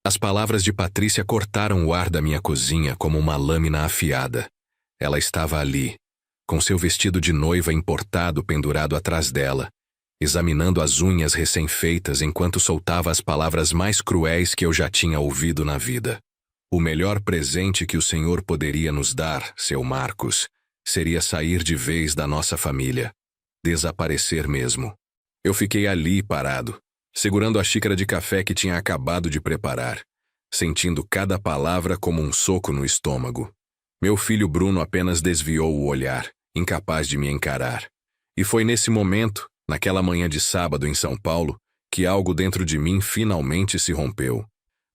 As palavras de Patrícia cortaram o ar da minha cozinha como uma lâmina afiada. Ela estava ali, com seu vestido de noiva importado pendurado atrás dela, examinando as unhas recém-feitas enquanto soltava as palavras mais cruéis que eu já tinha ouvido na vida. O melhor presente que o Senhor poderia nos dar, seu Marcos, seria sair de vez da nossa família. Desaparecer mesmo. Eu fiquei ali parado, segurando a xícara de café que tinha acabado de preparar, sentindo cada palavra como um soco no estômago. Meu filho Bruno apenas desviou o olhar, incapaz de me encarar. E foi nesse momento, naquela manhã de sábado em São Paulo, que algo dentro de mim finalmente se rompeu.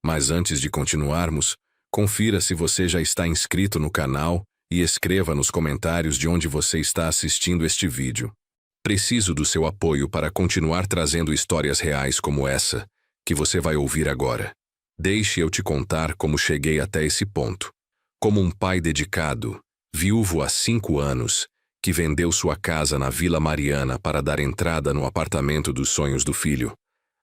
Mas antes de continuarmos, confira se você já está inscrito no canal e escreva nos comentários de onde você está assistindo este vídeo. Preciso do seu apoio para continuar trazendo histórias reais como essa, que você vai ouvir agora. Deixe eu te contar como cheguei até esse ponto. Como um pai dedicado, viúvo há 5 anos, que vendeu sua casa na Vila Mariana para dar entrada no apartamento dos sonhos do filho,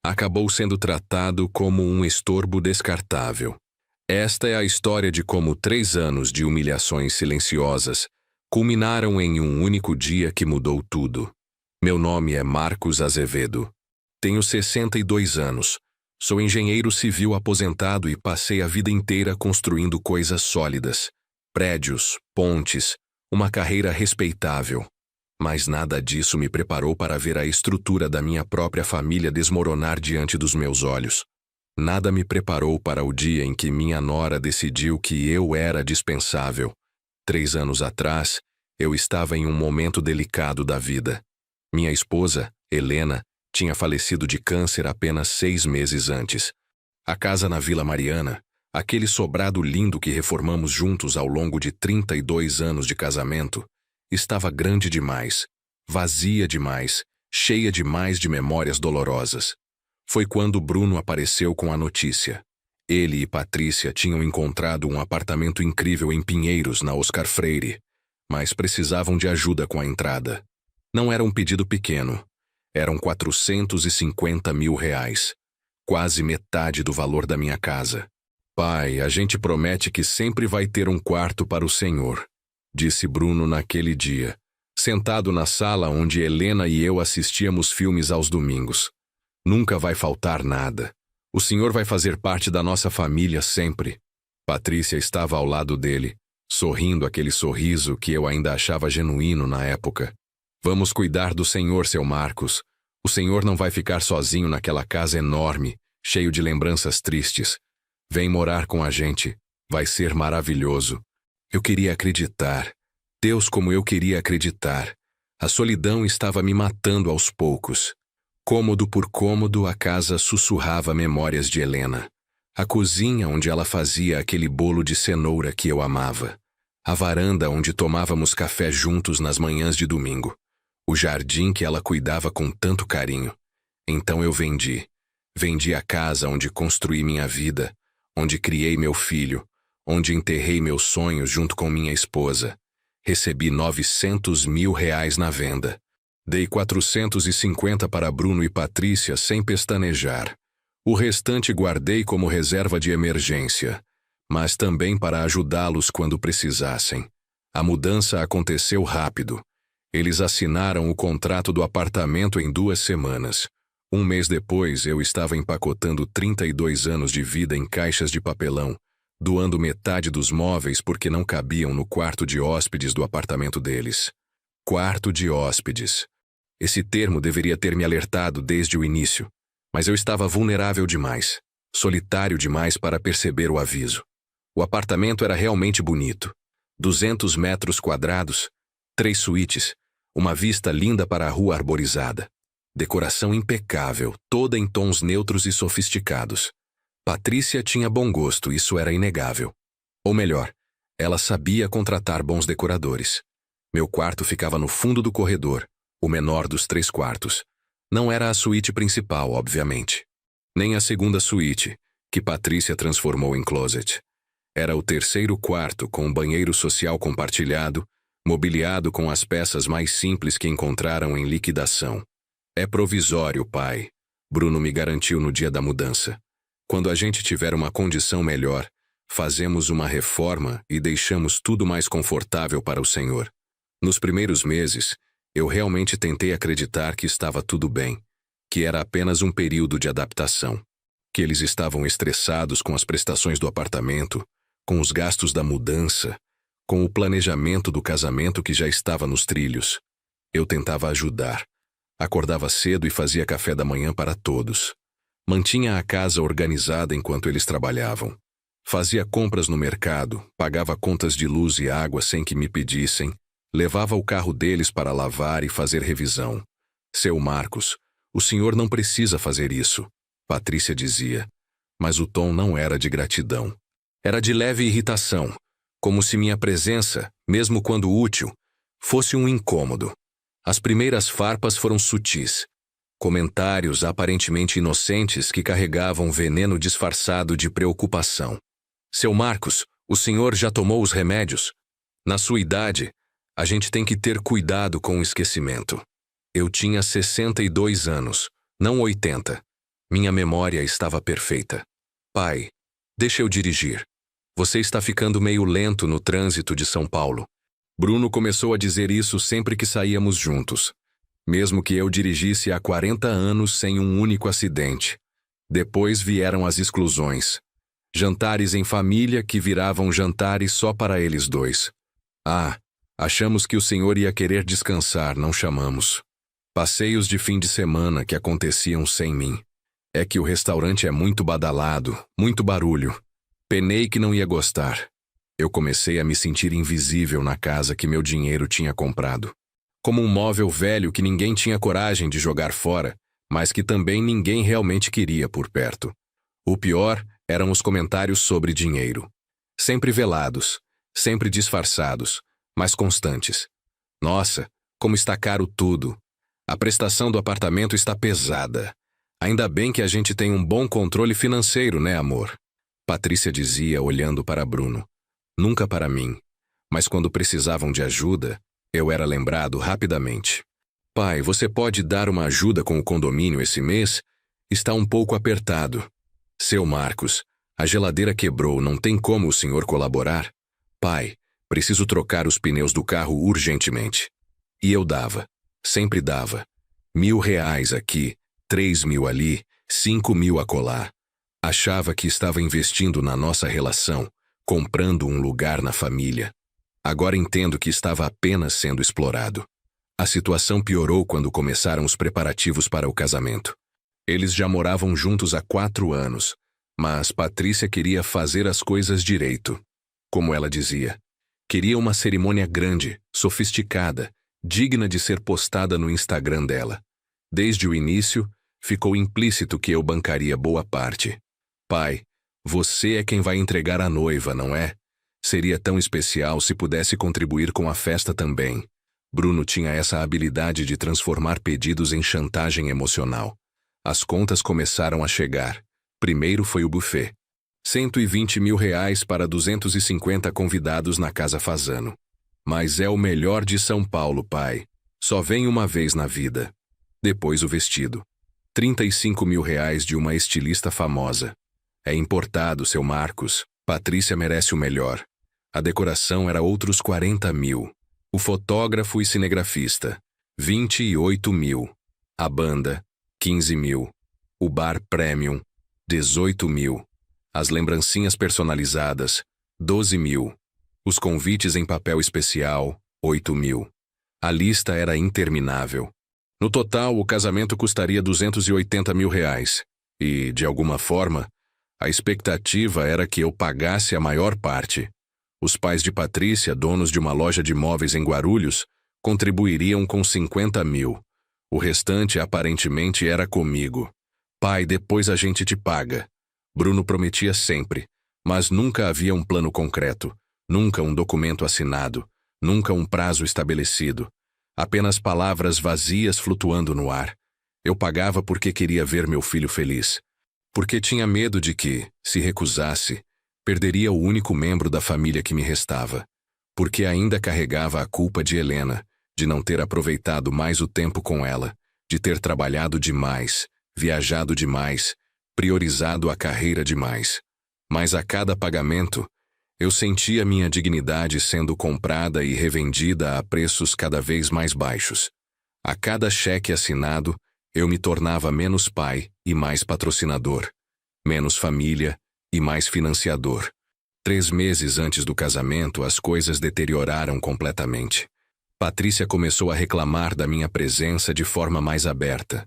acabou sendo tratado como um estorbo descartável. Esta é a história de como 3 anos de humilhações silenciosas culminaram em um único dia que mudou tudo. Meu nome é Marcos Azevedo. Tenho 62 anos. Sou engenheiro civil aposentado e passei a vida inteira construindo coisas sólidas. Prédios, pontes, uma carreira respeitável. Mas nada disso me preparou para ver a estrutura da minha própria família desmoronar diante dos meus olhos. Nada me preparou para o dia em que minha nora decidiu que eu era dispensável. 3 anos atrás, eu estava em um momento delicado da vida. Minha esposa, Helena, tinha falecido de câncer apenas 6 meses antes. A casa na Vila Mariana, aquele sobrado lindo que reformamos juntos ao longo de 32 anos de casamento, estava grande demais, vazia demais, cheia demais de memórias dolorosas. Foi quando Bruno apareceu com a notícia. Ele e Patrícia tinham encontrado um apartamento incrível em Pinheiros, na Oscar Freire, mas precisavam de ajuda com a entrada. Não era um pedido pequeno. Eram R$450 mil, quase metade do valor da minha casa. Pai, a gente promete que sempre vai ter um quarto para o senhor, disse Bruno naquele dia, sentado na sala onde Helena e eu assistíamos filmes aos domingos. Nunca vai faltar nada. O senhor vai fazer parte da nossa família sempre. Patrícia estava ao lado dele, sorrindo aquele sorriso que eu ainda achava genuíno na época. Vamos cuidar do senhor, seu Marcos. O senhor não vai ficar sozinho naquela casa enorme, cheio de lembranças tristes. Vem morar com a gente. Vai ser maravilhoso. Eu queria acreditar. Deus, como eu queria acreditar. A solidão estava me matando aos poucos. Cômodo por cômodo, a casa sussurrava memórias de Helena. A cozinha onde ela fazia aquele bolo de cenoura que eu amava. A varanda onde tomávamos café juntos nas manhãs de domingo. O jardim que ela cuidava com tanto carinho. Então eu vendi. Vendi a casa onde construí minha vida, onde criei meu filho, onde enterrei meus sonhos junto com minha esposa. Recebi R$900 mil na venda. Dei 450 para Bruno e Patrícia sem pestanejar. O restante guardei como reserva de emergência, mas também para ajudá-los quando precisassem. A mudança aconteceu rápido. Eles assinaram o contrato do apartamento em 2 semanas. 1 mês depois, eu estava empacotando 32 anos de vida em caixas de papelão, doando metade dos móveis porque não cabiam no quarto de hóspedes do apartamento deles. Quarto de hóspedes. Esse termo deveria ter me alertado desde o início, mas eu estava vulnerável demais, solitário demais para perceber o aviso. O apartamento era realmente bonito. 200 metros quadrados, 3 suítes, uma vista linda para a rua arborizada. Decoração impecável, toda em tons neutros e sofisticados. Patrícia tinha bom gosto, isso era inegável. Ou melhor, ela sabia contratar bons decoradores. Meu quarto ficava no fundo do corredor, o menor dos 3 quartos. Não era a suíte principal, obviamente. Nem a segunda suíte, que Patrícia transformou em closet. Era o 3º quarto com um banheiro social compartilhado, mobiliado com as peças mais simples que encontraram em liquidação. É provisório, pai, Bruno me garantiu no dia da mudança. Quando a gente tiver uma condição melhor, fazemos uma reforma e deixamos tudo mais confortável para o Senhor. Nos primeiros meses, eu realmente tentei acreditar que estava tudo bem, que era apenas um período de adaptação, que eles estavam estressados com as prestações do apartamento, com os gastos da mudança, com o planejamento do casamento que já estava nos trilhos. Eu tentava ajudar. Acordava cedo e fazia café da manhã para todos. Mantinha a casa organizada enquanto eles trabalhavam. Fazia compras no mercado, pagava contas de luz e água sem que me pedissem, levava o carro deles para lavar e fazer revisão. Seu Marcos, o senhor não precisa fazer isso, Patrícia dizia. Mas o tom não era de gratidão. Era de leve irritação, como se minha presença, mesmo quando útil, fosse um incômodo. As primeiras farpas foram sutis. Comentários aparentemente inocentes que carregavam veneno disfarçado de preocupação. Seu Marcos, o senhor já tomou os remédios? Na sua idade, a gente tem que ter cuidado com o esquecimento. Eu tinha 62 anos, não 80. Minha memória estava perfeita. Pai, deixa eu dirigir. Você está ficando meio lento no trânsito de São Paulo. Bruno começou a dizer isso sempre que saíamos juntos. Mesmo que eu dirigisse há 40 anos sem um único acidente. Depois vieram as exclusões. Jantares em família que viravam jantares só para eles dois. Achamos que o senhor ia querer descansar, não chamamos. Passeios de fim de semana que aconteciam sem mim. É que o restaurante é muito badalado, muito barulho. Penei que não ia gostar. Eu comecei a me sentir invisível na casa que meu dinheiro tinha comprado. Como um móvel velho que ninguém tinha coragem de jogar fora, mas que também ninguém realmente queria por perto. O pior eram os comentários sobre dinheiro. Sempre velados, sempre disfarçados, mas constantes. Nossa, como está caro tudo. A prestação do apartamento está pesada. Ainda bem que a gente tem um bom controle financeiro, né, amor? Patrícia dizia olhando para Bruno. Nunca para mim. Mas quando precisavam de ajuda, eu era lembrado rapidamente. Pai, você pode dar uma ajuda com o condomínio esse mês? Está um pouco apertado. Seu Marcos, a geladeira quebrou, não tem como o senhor colaborar? Pai, preciso trocar os pneus do carro urgentemente. E eu dava. Sempre dava. R$ 1.000 aqui, 3.000 ali, 5.000 acolá. Achava que estava investindo na nossa relação, comprando um lugar na família. Agora entendo que estava apenas sendo explorado. A situação piorou quando começaram os preparativos para o casamento. Eles já moravam juntos há 4 anos, mas Patrícia queria fazer as coisas direito. Como ela dizia, queria uma cerimônia grande, sofisticada, digna de ser postada no Instagram dela. Desde o início, ficou implícito que eu bancaria boa parte. Pai, você é quem vai entregar a noiva, não é? Seria tão especial se pudesse contribuir com a festa também. Bruno tinha essa habilidade de transformar pedidos em chantagem emocional. As contas começaram a chegar. Primeiro foi o buffet. R$ 120 mil para 250 convidados na Casa Fasano. Mas é o melhor de São Paulo, pai. Só vem uma vez na vida. Depois o vestido. R$ 35 mil de uma estilista famosa. É importado, seu Marcos. Patrícia merece o melhor. A decoração era outros 40 mil. O fotógrafo e cinegrafista, 28 mil. A banda, 15 mil. O bar premium, 18 mil. As lembrancinhas personalizadas, 12 mil. Os convites em papel especial, 8 mil. A lista era interminável. No total, o casamento custaria R$ 280 mil. E, de alguma forma, a expectativa era que eu pagasse a maior parte. Os pais de Patrícia, donos de uma loja de móveis em Guarulhos, contribuiriam com 50 mil. O restante aparentemente era comigo. Pai, depois a gente te paga. Bruno prometia sempre, mas nunca havia um plano concreto, nunca um documento assinado, nunca um prazo estabelecido. Apenas palavras vazias flutuando no ar. Eu pagava porque queria ver meu filho feliz. Porque tinha medo de que, se recusasse, perderia o único membro da família que me restava. Porque ainda carregava a culpa de Helena, de não ter aproveitado mais o tempo com ela, de ter trabalhado demais, viajado demais, priorizado a carreira demais. Mas a cada pagamento, eu sentia minha dignidade sendo comprada e revendida a preços cada vez mais baixos. A cada cheque assinado, eu me tornava menos pai e mais patrocinador, menos família e mais financiador. 3 meses antes do casamento, as coisas deterioraram completamente. Patrícia começou a reclamar da minha presença de forma mais aberta.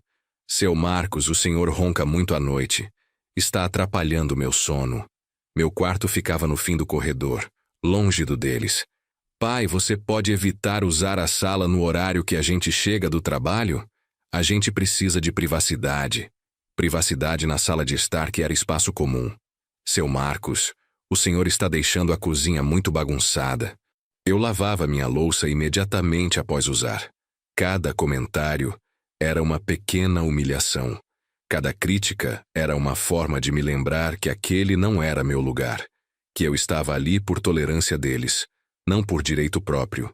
Seu Marcos, o senhor ronca muito à noite. Está atrapalhando meu sono. Meu quarto ficava no fim do corredor, longe do deles. Pai, você pode evitar usar a sala no horário que a gente chega do trabalho? A gente precisa de privacidade. Privacidade na sala de estar, que era espaço comum. Seu Marcos, o senhor está deixando a cozinha muito bagunçada. Eu lavava minha louça imediatamente após usar. Cada comentário era uma pequena humilhação. Cada crítica era uma forma de me lembrar que aquele não era meu lugar, que eu estava ali por tolerância deles, não por direito próprio.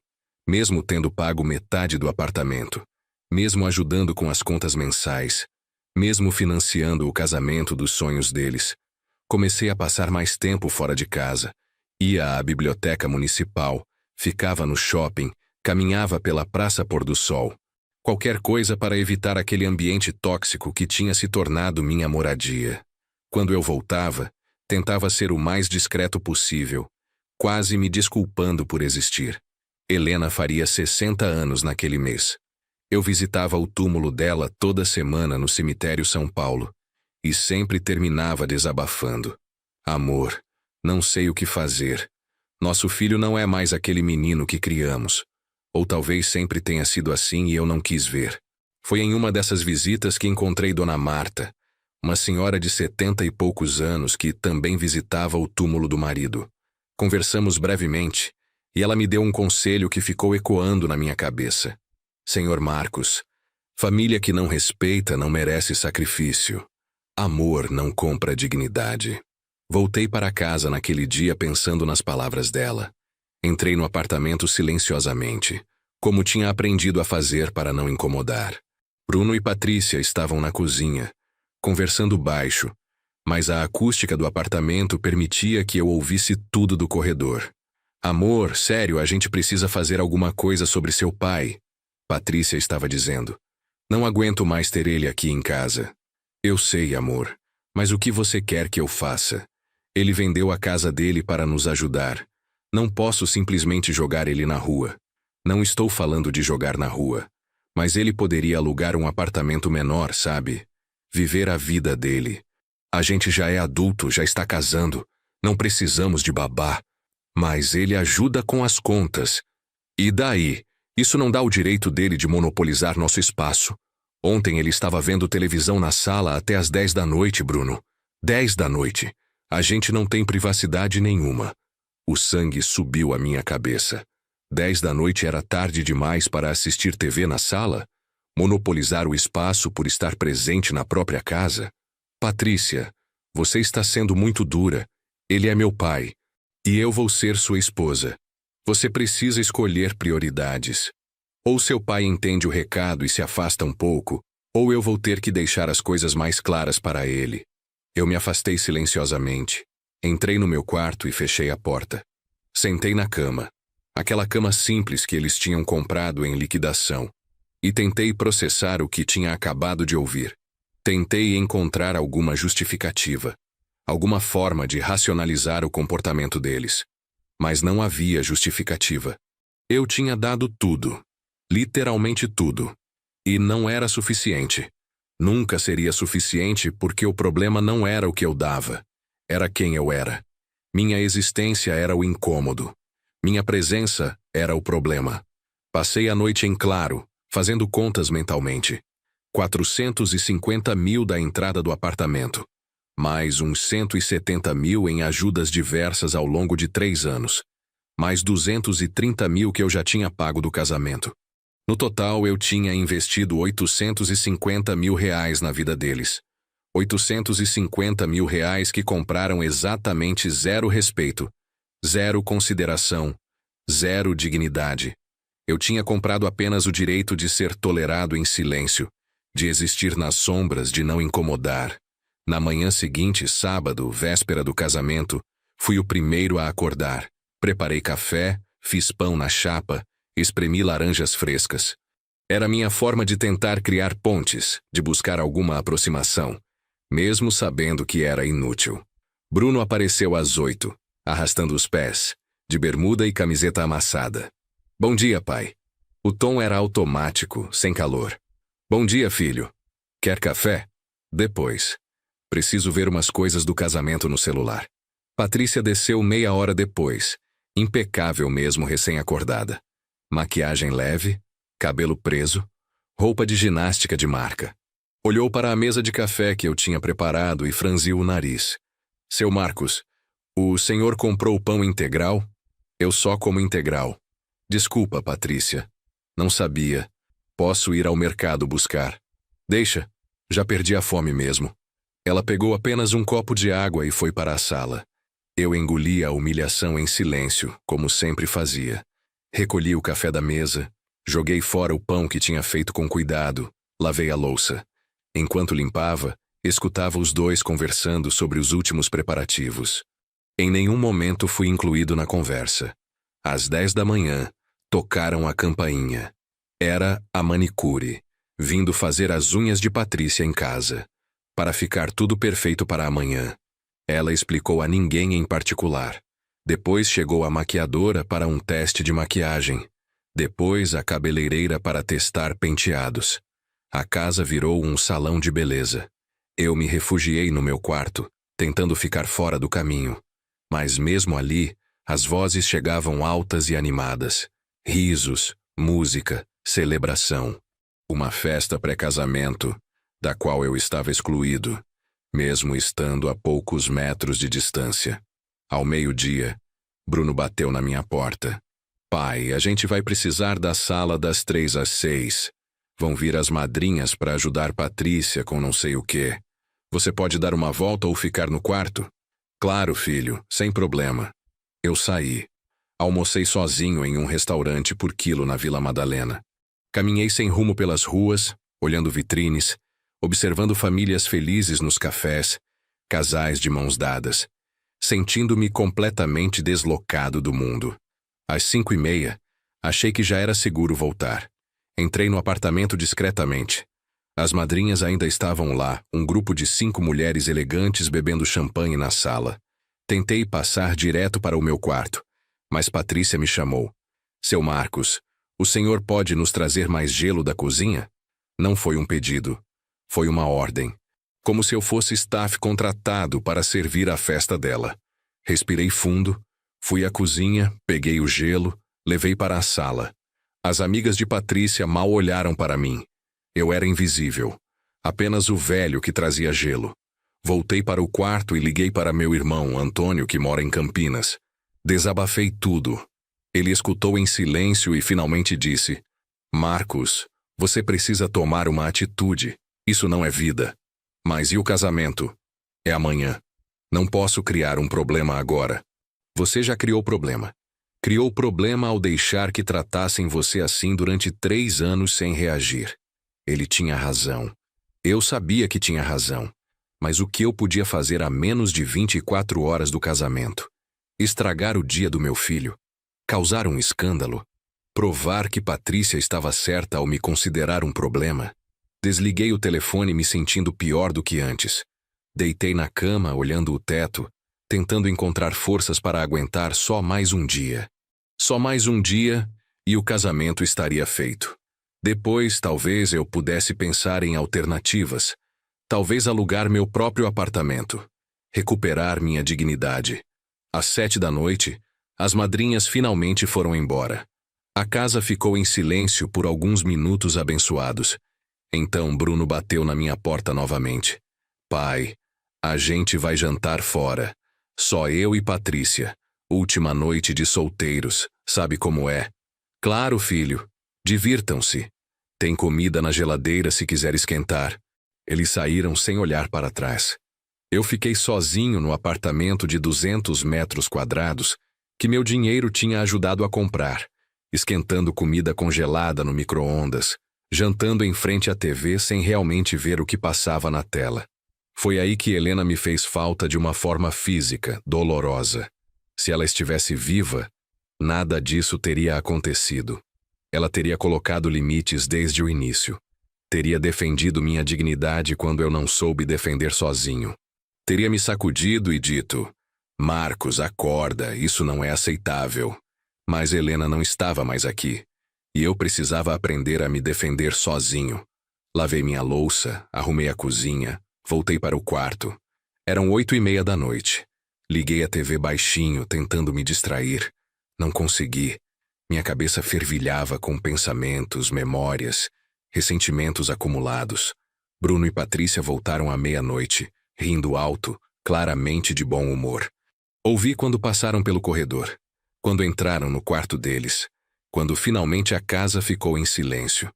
Mesmo tendo pago metade do apartamento, mesmo ajudando com as contas mensais, mesmo financiando o casamento dos sonhos deles, comecei a passar mais tempo fora de casa. Ia à biblioteca municipal, ficava no shopping, caminhava pela Praça Pôr do Sol. Qualquer coisa para evitar aquele ambiente tóxico que tinha se tornado minha moradia. Quando eu voltava, tentava ser o mais discreto possível, quase me desculpando por existir. Helena faria 60 anos naquele mês. Eu visitava o túmulo dela toda semana no cemitério São Paulo, e sempre terminava desabafando. Amor, não sei o que fazer. Nosso filho não é mais aquele menino que criamos. Ou talvez sempre tenha sido assim e eu não quis ver. Foi em uma dessas visitas que encontrei Dona Marta, uma senhora de 70 e poucos anos que também visitava o túmulo do marido. Conversamos brevemente, e ela me deu um conselho que ficou ecoando na minha cabeça. Senhor Marcos, família que não respeita não merece sacrifício. Amor não compra dignidade. Voltei para casa naquele dia pensando nas palavras dela. Entrei no apartamento silenciosamente, como tinha aprendido a fazer para não incomodar. Bruno e Patrícia estavam na cozinha, conversando baixo, mas a acústica do apartamento permitia que eu ouvisse tudo do corredor. Amor, sério, a gente precisa fazer alguma coisa sobre seu pai, Patrícia estava dizendo. Não aguento mais ter ele aqui em casa. Eu sei, amor, mas o que você quer que eu faça? Ele vendeu a casa dele para nos ajudar. Não posso simplesmente jogar ele na rua. Não estou falando de jogar na rua. Mas ele poderia alugar um apartamento menor, sabe? Viver a vida dele. A gente já é adulto, já está casando. Não precisamos de babá. Mas ele ajuda com as contas. E daí? Isso não dá o direito dele de monopolizar nosso espaço. Ontem ele estava vendo televisão na sala até às 10 da noite, Bruno. 10 da noite. A gente não tem privacidade nenhuma. O sangue subiu à minha cabeça. 10 da noite era tarde demais para assistir TV na sala? Monopolizar o espaço por estar presente na própria casa? Patrícia, você está sendo muito dura. Ele é meu pai. E eu vou ser sua esposa. Você precisa escolher prioridades. Ou seu pai entende o recado e se afasta um pouco, ou eu vou ter que deixar as coisas mais claras para ele. Eu me afastei silenciosamente. Entrei no meu quarto e fechei a porta. Sentei na cama. Aquela cama simples que eles tinham comprado em liquidação. E tentei processar o que tinha acabado de ouvir. Tentei encontrar alguma justificativa. Alguma forma de racionalizar o comportamento deles. Mas não havia justificativa. Eu tinha dado tudo. Literalmente tudo. E não era suficiente. Nunca seria suficiente porque o problema não era o que eu dava. Era quem eu era. Minha existência era o incômodo. Minha presença era o problema. Passei a noite em claro, fazendo contas mentalmente. 450 mil da entrada do apartamento. Mais uns 170 mil em ajudas diversas ao longo de 3 anos. Mais 230 mil que eu já tinha pago do casamento. No total, eu tinha investido 850 mil reais na vida deles. 850 mil reais que compraram exatamente 0 respeito, 0 consideração, 0 dignidade. Eu tinha comprado apenas o direito de ser tolerado em silêncio, de existir nas sombras, de não incomodar, Na manhã seguinte, sábado, véspera do casamento, fui o primeiro a acordar. Preparei café, fiz pão na chapa, espremi laranjas frescas. Era minha forma de tentar criar pontes, de buscar alguma aproximação, mesmo sabendo que era inútil. Bruno apareceu às 8, arrastando os pés, de bermuda e camiseta amassada. Bom dia, pai. O tom era automático, sem calor. Bom dia, filho. Quer café? Depois. Preciso ver umas coisas do casamento no celular. Patrícia desceu meia hora depois, impecável mesmo recém-acordada. Maquiagem leve, cabelo preso, roupa de ginástica de marca. Olhou para a mesa de café que eu tinha preparado e franziu o nariz. Seu Marcos, o senhor comprou pão integral? Eu só como integral. Desculpa, Patrícia. Não sabia. Posso ir ao mercado buscar. Deixa. Já perdi a fome mesmo. Ela pegou apenas um copo de água e foi para a sala. Eu engoli a humilhação em silêncio, como sempre fazia. Recolhi o café da mesa, joguei fora o pão que tinha feito com cuidado, lavei a louça. Enquanto limpava, escutava os dois conversando sobre os últimos preparativos. Em nenhum momento fui incluído na conversa. Às 10 da manhã, tocaram a campainha. Era a manicure, vindo fazer as unhas de Patrícia em casa, para ficar tudo perfeito para amanhã. Ela explicou a ninguém em particular. Depois chegou a maquiadora para um teste de maquiagem. Depois a cabeleireira para testar penteados. A casa virou um salão de beleza. Eu me refugiei no meu quarto, tentando ficar fora do caminho. Mas mesmo ali, as vozes chegavam altas e animadas. Risos, música, celebração. Uma festa pré-casamento, da qual eu estava excluído, mesmo estando a poucos metros de distância. Ao meio-dia, Bruno bateu na minha porta. Pai, a gente vai precisar da sala das 3 às 6. Vão vir as madrinhas para ajudar Patrícia com não sei o quê. Você pode dar uma volta ou ficar no quarto? Claro, filho, sem problema. Eu saí. Almocei sozinho em um restaurante por quilo na Vila Madalena. Caminhei sem rumo pelas ruas, olhando vitrines, observando famílias felizes nos cafés, casais de mãos dadas, sentindo-me completamente deslocado do mundo. Às 5:30, achei que já era seguro voltar. Entrei no apartamento discretamente. As madrinhas ainda estavam lá, um grupo de 5 mulheres elegantes bebendo champanhe na sala. Tentei passar direto para o meu quarto, mas Patrícia me chamou. Seu Marcos, o senhor pode nos trazer mais gelo da cozinha? Não foi um pedido. Foi uma ordem. Como se eu fosse staff contratado para servir a festa dela. Respirei fundo, fui à cozinha, peguei o gelo, levei para a sala. As amigas de Patrícia mal olharam para mim. Eu era invisível. Apenas o velho que trazia gelo. Voltei para o quarto e liguei para meu irmão, Antônio, que mora em Campinas. Desabafei tudo. Ele escutou em silêncio e finalmente disse: Marcos, você precisa tomar uma atitude. Isso não é vida. Mas e o casamento? É amanhã. Não posso criar um problema agora. Você já criou problema. Criou problema ao deixar que tratassem você assim durante 3 anos sem reagir. Ele tinha razão. Eu sabia que tinha razão. Mas o que eu podia fazer a menos de 24 horas do casamento? Estragar o dia do meu filho? Causar um escândalo? Provar que Patrícia estava certa ao me considerar um problema? Desliguei o telefone me sentindo pior do que antes. Deitei na cama, olhando o teto, tentando encontrar forças para aguentar só mais um dia. Só mais um dia e o casamento estaria feito. Depois, talvez eu pudesse pensar em alternativas. Talvez alugar meu próprio apartamento. Recuperar minha dignidade. Às 7 da noite, as madrinhas finalmente foram embora. A casa ficou em silêncio por alguns minutos abençoados. Então Bruno bateu na minha porta novamente. Pai, a gente vai jantar fora. Só eu e Patrícia. Última noite de solteiros, sabe como é? Claro, filho. Divirtam-se. Tem comida na geladeira se quiser esquentar. Eles saíram sem olhar para trás. Eu fiquei sozinho no apartamento de 200 metros quadrados que meu dinheiro tinha ajudado a comprar, esquentando comida congelada no micro-ondas, jantando em frente à TV sem realmente ver o que passava na tela. Foi aí que Helena me fez falta de uma forma física, dolorosa. Se ela estivesse viva, nada disso teria acontecido. Ela teria colocado limites desde o início. Teria defendido minha dignidade quando eu não soube defender sozinho. Teria me sacudido e dito: Marcos, acorda, isso não é aceitável. Mas Helena não estava mais aqui. E eu precisava aprender a me defender sozinho. Lavei minha louça, arrumei a cozinha, voltei para o quarto. Eram 8:30 da noite. Liguei a TV baixinho, tentando me distrair. Não consegui. Minha cabeça fervilhava com pensamentos, memórias, ressentimentos acumulados. Bruno e Patrícia voltaram à meia-noite, rindo alto, claramente de bom humor. Ouvi quando passaram pelo corredor, quando entraram no quarto deles, quando finalmente a casa ficou em silêncio.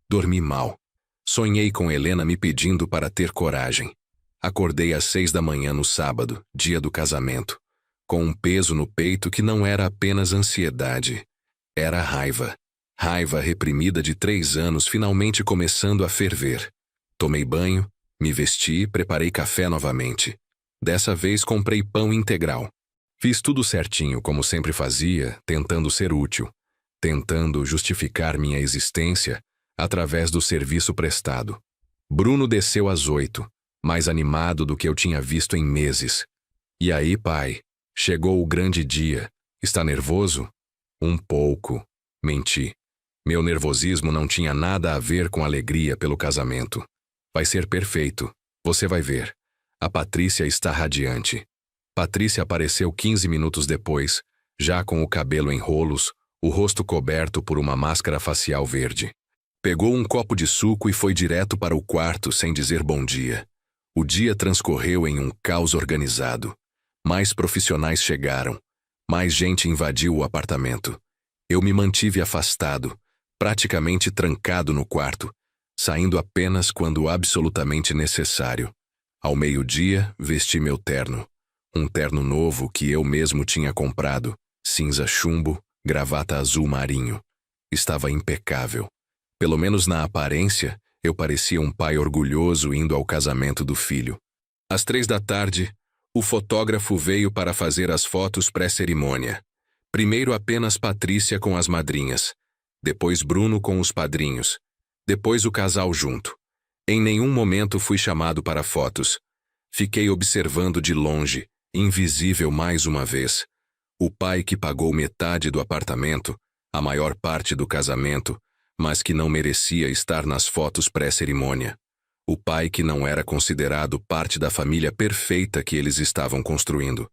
Dormi mal. Sonhei com Helena me pedindo para ter coragem. Acordei às 6 da manhã no sábado, dia do casamento, com um peso no peito que não era apenas ansiedade. Era raiva. Raiva reprimida de 3 anos finalmente começando a ferver. Tomei banho, me vesti e preparei café novamente. Dessa vez comprei pão integral. Fiz tudo certinho, como sempre fazia, tentando ser útil, tentando justificar minha existência através do serviço prestado. Bruno desceu às 8, mais animado do que eu tinha visto em meses. E aí, pai? Chegou o grande dia. Está nervoso? Um pouco. Menti. Meu nervosismo não tinha nada a ver com alegria pelo casamento. Vai ser perfeito. Você vai ver. A Patrícia está radiante. Patrícia apareceu 15 minutos depois, já com o cabelo em rolos, o rosto coberto por uma máscara facial verde. Pegou um copo de suco e foi direto para o quarto sem dizer bom dia. O dia transcorreu em um caos organizado. Mais profissionais chegaram. Mais gente invadiu o apartamento. Eu me mantive afastado, praticamente trancado no quarto, saindo apenas quando absolutamente necessário. Ao meio-dia, vesti meu terno. Um terno novo que eu mesmo tinha comprado, cinza chumbo, gravata azul marinho. Estava impecável. Pelo menos na aparência, eu parecia um pai orgulhoso indo ao casamento do filho. Às 3 da tarde, o fotógrafo veio para fazer as fotos pré-cerimônia. Primeiro apenas Patrícia com as madrinhas, depois Bruno com os padrinhos, depois o casal junto. Em nenhum momento fui chamado para fotos. Fiquei observando de longe, invisível mais uma vez. O pai que pagou metade do apartamento, a maior parte do casamento, mas que não merecia estar nas fotos pré-cerimônia. O pai que não era considerado parte da família perfeita que eles estavam construindo.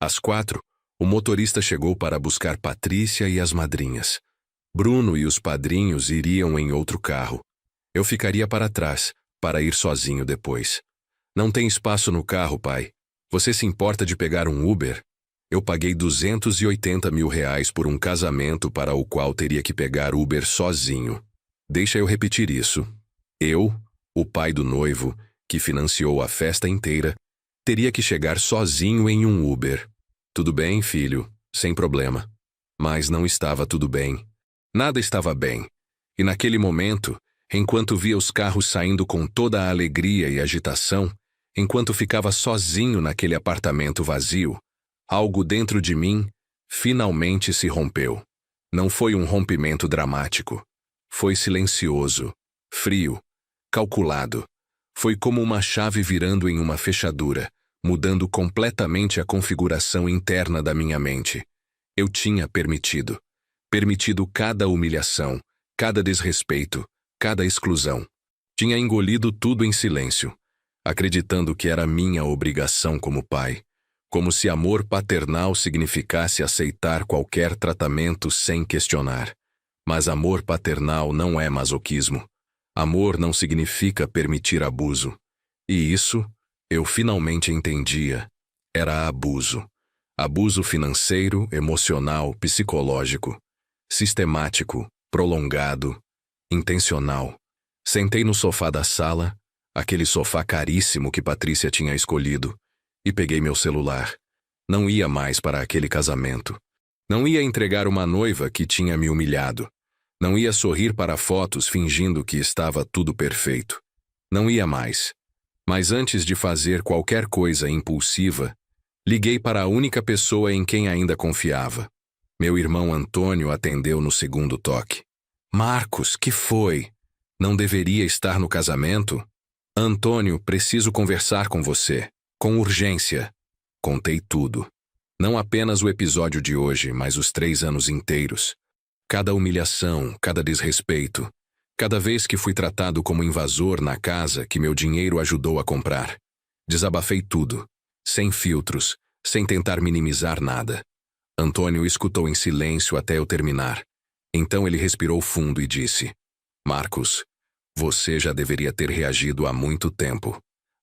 Às 4, o motorista chegou para buscar Patrícia e as madrinhas. Bruno e os padrinhos iriam em outro carro. Eu ficaria para trás, para ir sozinho depois. Não tem espaço no carro, pai. Você se importa de pegar um Uber? Eu paguei 280 mil reais por um casamento para o qual teria que pegar Uber sozinho. Deixa eu repetir isso. Eu, o pai do noivo, que financiou a festa inteira, teria que chegar sozinho em um Uber. Tudo bem, filho, sem problema. Mas não estava tudo bem. Nada estava bem. E naquele momento, enquanto via os carros saindo com toda a alegria e agitação, enquanto ficava sozinho naquele apartamento vazio, algo dentro de mim finalmente se rompeu. Não foi um rompimento dramático. Foi silencioso, frio, calculado. Foi como uma chave virando em uma fechadura, mudando completamente a configuração interna da minha mente. Eu tinha permitido cada humilhação, cada desrespeito, cada exclusão. Tinha engolido tudo em silêncio, acreditando que era minha obrigação como pai, como se amor paternal significasse aceitar qualquer tratamento sem questionar. Mas amor paternal não é masoquismo. Amor não significa permitir abuso. E isso, eu finalmente entendia, era abuso. Abuso financeiro, emocional, psicológico, sistemático, prolongado, intencional. Sentei no sofá da sala, aquele sofá caríssimo que Patrícia tinha escolhido, e peguei meu celular. Não ia mais para aquele casamento. Não ia entregar uma noiva que tinha me humilhado. Não ia sorrir para fotos fingindo que estava tudo perfeito. Não ia mais. Mas antes de fazer qualquer coisa impulsiva, liguei para a única pessoa em quem ainda confiava. Meu irmão Antônio atendeu no segundo toque. Marcos, que foi? Não deveria estar no casamento? Antônio, preciso conversar com você. Com urgência. Contei tudo. Não apenas o episódio de hoje, mas os 3 anos inteiros. Cada humilhação, cada desrespeito. Cada vez que fui tratado como invasor na casa que meu dinheiro ajudou a comprar. Desabafei tudo. Sem filtros, sem tentar minimizar nada. Antônio escutou em silêncio até eu terminar. Então ele respirou fundo e disse: Marcos, você já deveria ter reagido há muito tempo.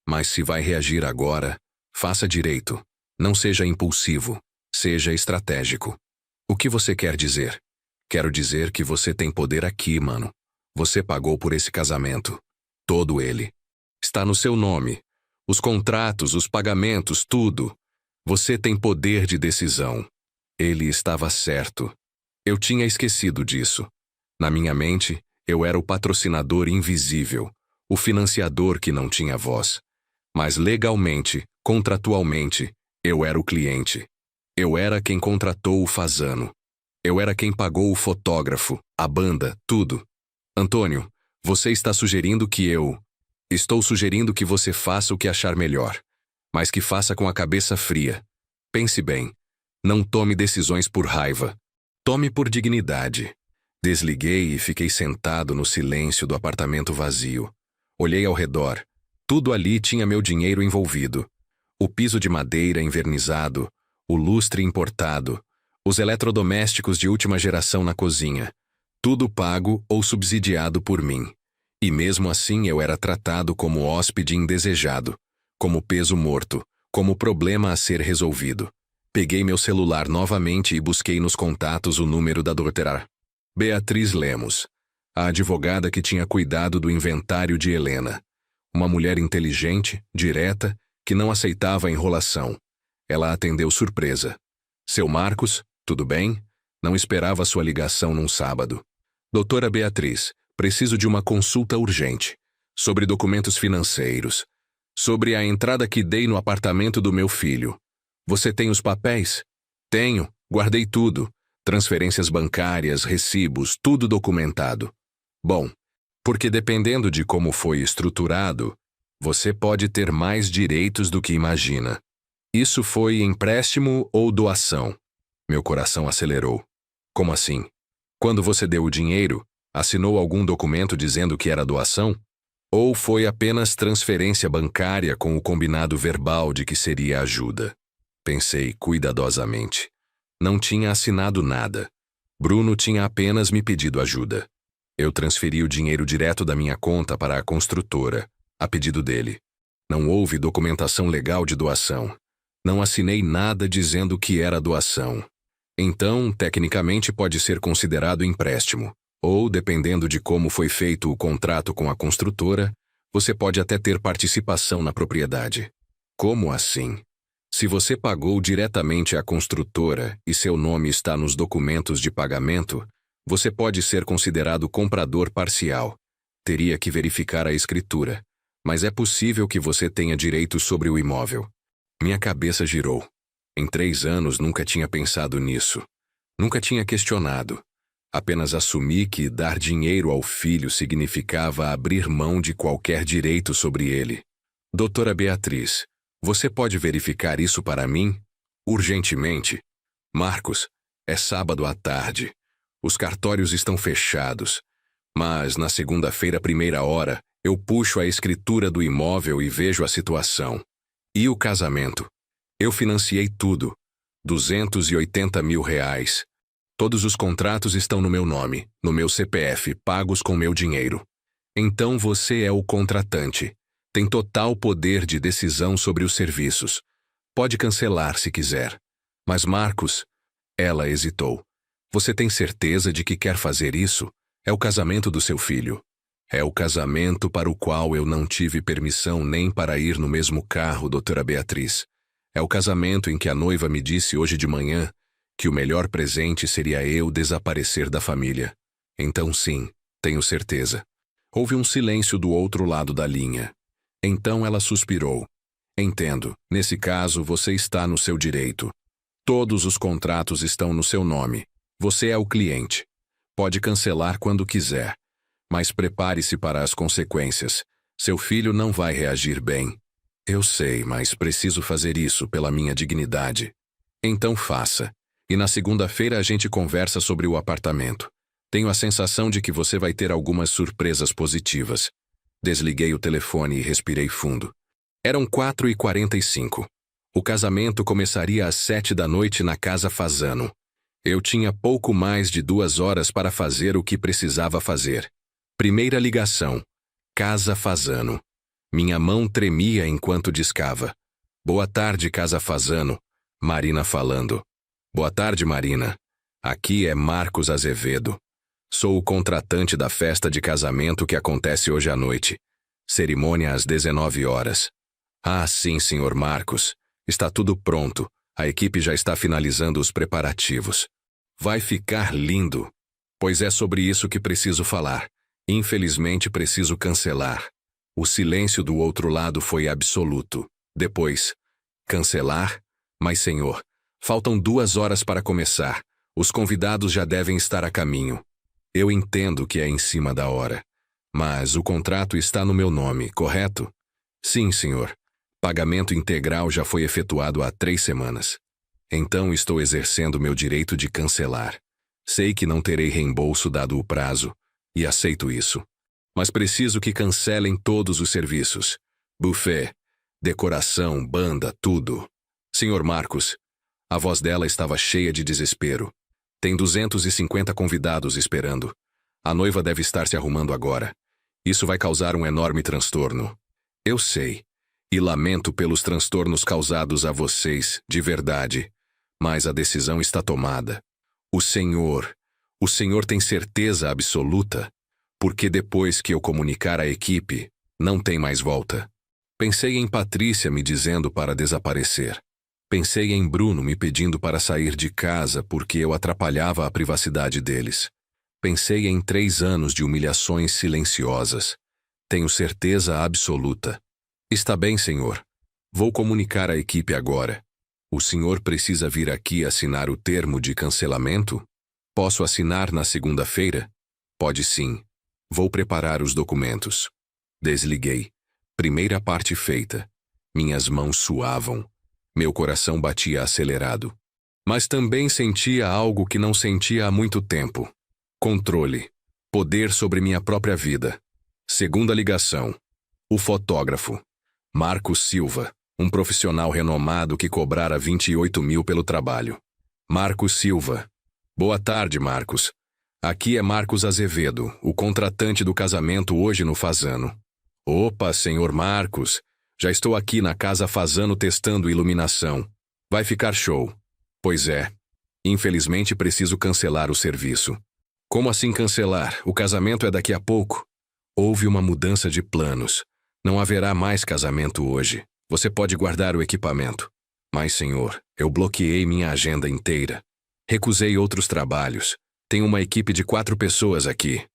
Mas se vai reagir agora, faça direito. Não seja impulsivo. Seja estratégico. O que você quer dizer? Quero dizer que você tem poder aqui, mano. Você pagou por esse casamento. Todo ele. Está no seu nome. Os contratos, os pagamentos, tudo. Você tem poder de decisão. Ele estava certo. Eu tinha esquecido disso. Na minha mente, eu era o patrocinador invisível, o financiador que não tinha voz. Mas legalmente, contratualmente, eu era o cliente. Eu era quem contratou o Fazano. Eu era quem pagou o fotógrafo, a banda, tudo. Antônio, você está sugerindo que eu... Estou sugerindo que você faça o que achar melhor, mas que faça com a cabeça fria. Pense bem. Não tome decisões por raiva. Tome por dignidade. Desliguei e fiquei sentado no silêncio do apartamento vazio. Olhei ao redor. Tudo ali tinha meu dinheiro envolvido. O piso de madeira envernizado, o lustre importado, os eletrodomésticos de última geração na cozinha. Tudo pago ou subsidiado por mim. E mesmo assim eu era tratado como hóspede indesejado, como peso morto, como problema a ser resolvido. Peguei meu celular novamente e busquei nos contatos o número da doutora Beatriz Lemos, a advogada que tinha cuidado do inventário de Helena. Uma mulher inteligente, direta, que não aceitava enrolação. Ela atendeu surpresa. Seu Marcos, tudo bem? Não esperava sua ligação num sábado. Doutora Beatriz, preciso de uma consulta urgente. Sobre documentos financeiros. Sobre a entrada que dei no apartamento do meu filho. Você tem os papéis? Tenho, guardei tudo. Transferências bancárias, recibos, tudo documentado. Bom, porque dependendo de como foi estruturado, você pode ter mais direitos do que imagina. Isso foi empréstimo ou doação? Meu coração acelerou. Como assim? Quando você deu o dinheiro, assinou algum documento dizendo que era doação? Ou foi apenas transferência bancária com o combinado verbal de que seria ajuda? Pensei cuidadosamente. Não tinha assinado nada. Bruno tinha apenas me pedido ajuda. Eu transferi o dinheiro direto da minha conta para a construtora, a pedido dele. Não houve documentação legal de doação. Não assinei nada dizendo que era doação. Então, tecnicamente pode ser considerado empréstimo. Ou, dependendo de como foi feito o contrato com a construtora, você pode até ter participação na propriedade. Como assim? Se você pagou diretamente à construtora e seu nome está nos documentos de pagamento, você pode ser considerado comprador parcial. Teria que verificar a escritura, mas é possível que você tenha direitos sobre o imóvel. Minha cabeça girou. Em 3 anos nunca tinha pensado nisso. Nunca tinha questionado. Apenas assumi que dar dinheiro ao filho significava abrir mão de qualquer direito sobre ele. Doutora Beatriz, você pode verificar isso para mim? Urgentemente. Marcos, é sábado à tarde. Os cartórios estão fechados. Mas na segunda-feira, 1ª hora, eu puxo a escritura do imóvel e vejo a situação. E o casamento? Eu financiei tudo. R$ 280 mil. Todos os contratos estão no meu nome, no meu CPF, pagos com meu dinheiro. Então você é o contratante. Tem total poder de decisão sobre os serviços. Pode cancelar se quiser. Mas Marcos, ela hesitou. Você tem certeza de que quer fazer isso? É o casamento do seu filho. É o casamento para o qual eu não tive permissão nem para ir no mesmo carro, doutora Beatriz. É o casamento em que a noiva me disse hoje de manhã que o melhor presente seria eu desaparecer da família. Então sim, tenho certeza. Houve um silêncio do outro lado da linha. Então ela suspirou. Entendo, nesse caso você está no seu direito. Todos os contratos estão no seu nome. Você é o cliente. Pode cancelar quando quiser. Mas prepare-se para as consequências. Seu filho não vai reagir bem. Eu sei, mas preciso fazer isso pela minha dignidade. Então faça. E na segunda-feira a gente conversa sobre o apartamento. Tenho a sensação de que você vai ter algumas surpresas positivas. Desliguei o telefone e respirei fundo. Eram 4h45. O casamento começaria às 7 da noite na Casa Fasano. Eu tinha pouco mais de 2 horas para fazer o que precisava fazer. Primeira ligação. Casa Fasano. Minha mão tremia enquanto discava. Boa tarde, Casa Fasano. Marina falando. Boa tarde, Marina. Aqui é Marcos Azevedo. Sou o contratante da festa de casamento que acontece hoje à noite. Cerimônia às 19 horas. Ah, sim, senhor Marcos. Está tudo pronto. A equipe já está finalizando os preparativos. Vai ficar lindo. Pois é sobre isso que preciso falar. Infelizmente preciso cancelar. O silêncio do outro lado foi absoluto. Depois, cancelar? Mas, senhor, faltam 2 horas para começar. Os convidados já devem estar a caminho. Eu entendo que é em cima da hora. Mas o contrato está no meu nome, correto? Sim, senhor. Pagamento integral já foi efetuado há 3 semanas. Então estou exercendo meu direito de cancelar. Sei que não terei reembolso dado o prazo, e aceito isso. Mas preciso que cancelem todos os serviços. Buffet, decoração, banda, tudo. Senhor Marcos, a voz dela estava cheia de desespero. Tem 250 convidados esperando. A noiva deve estar se arrumando agora. Isso vai causar um enorme transtorno. Eu sei. E lamento pelos transtornos causados a vocês, de verdade. Mas a decisão está tomada. O Senhor tem certeza absoluta? Porque depois que eu comunicar à equipe, não tem mais volta. Pensei em Patrícia me dizendo para desaparecer. Pensei em Bruno me pedindo para sair de casa porque eu atrapalhava a privacidade deles. Pensei em 3 anos de humilhações silenciosas. Tenho certeza absoluta. Está bem, senhor. Vou comunicar à equipe agora. O senhor precisa vir aqui assinar o termo de cancelamento? Posso assinar na segunda-feira? Pode sim. Vou preparar os documentos. Desliguei. Primeira parte feita. Minhas mãos suavam. Meu coração batia acelerado. Mas também sentia algo que não sentia há muito tempo. Controle. Poder sobre minha própria vida. Segunda ligação. O fotógrafo. Marcos Silva, um profissional renomado que cobrara 28 mil pelo trabalho. Marcos Silva. Boa tarde, Marcos. Aqui é Marcos Azevedo, o contratante do casamento hoje no Fasano. Opa, senhor Marcos. Já estou aqui na Casa Fasano testando iluminação. Vai ficar show. Pois é. Infelizmente preciso cancelar o serviço. Como assim cancelar? O casamento é daqui a pouco. Houve uma mudança de planos. Não haverá mais casamento hoje. Você pode guardar o equipamento. Mas, senhor, eu bloqueei minha agenda inteira. Recusei outros trabalhos. Tenho uma equipe de 4 pessoas aqui.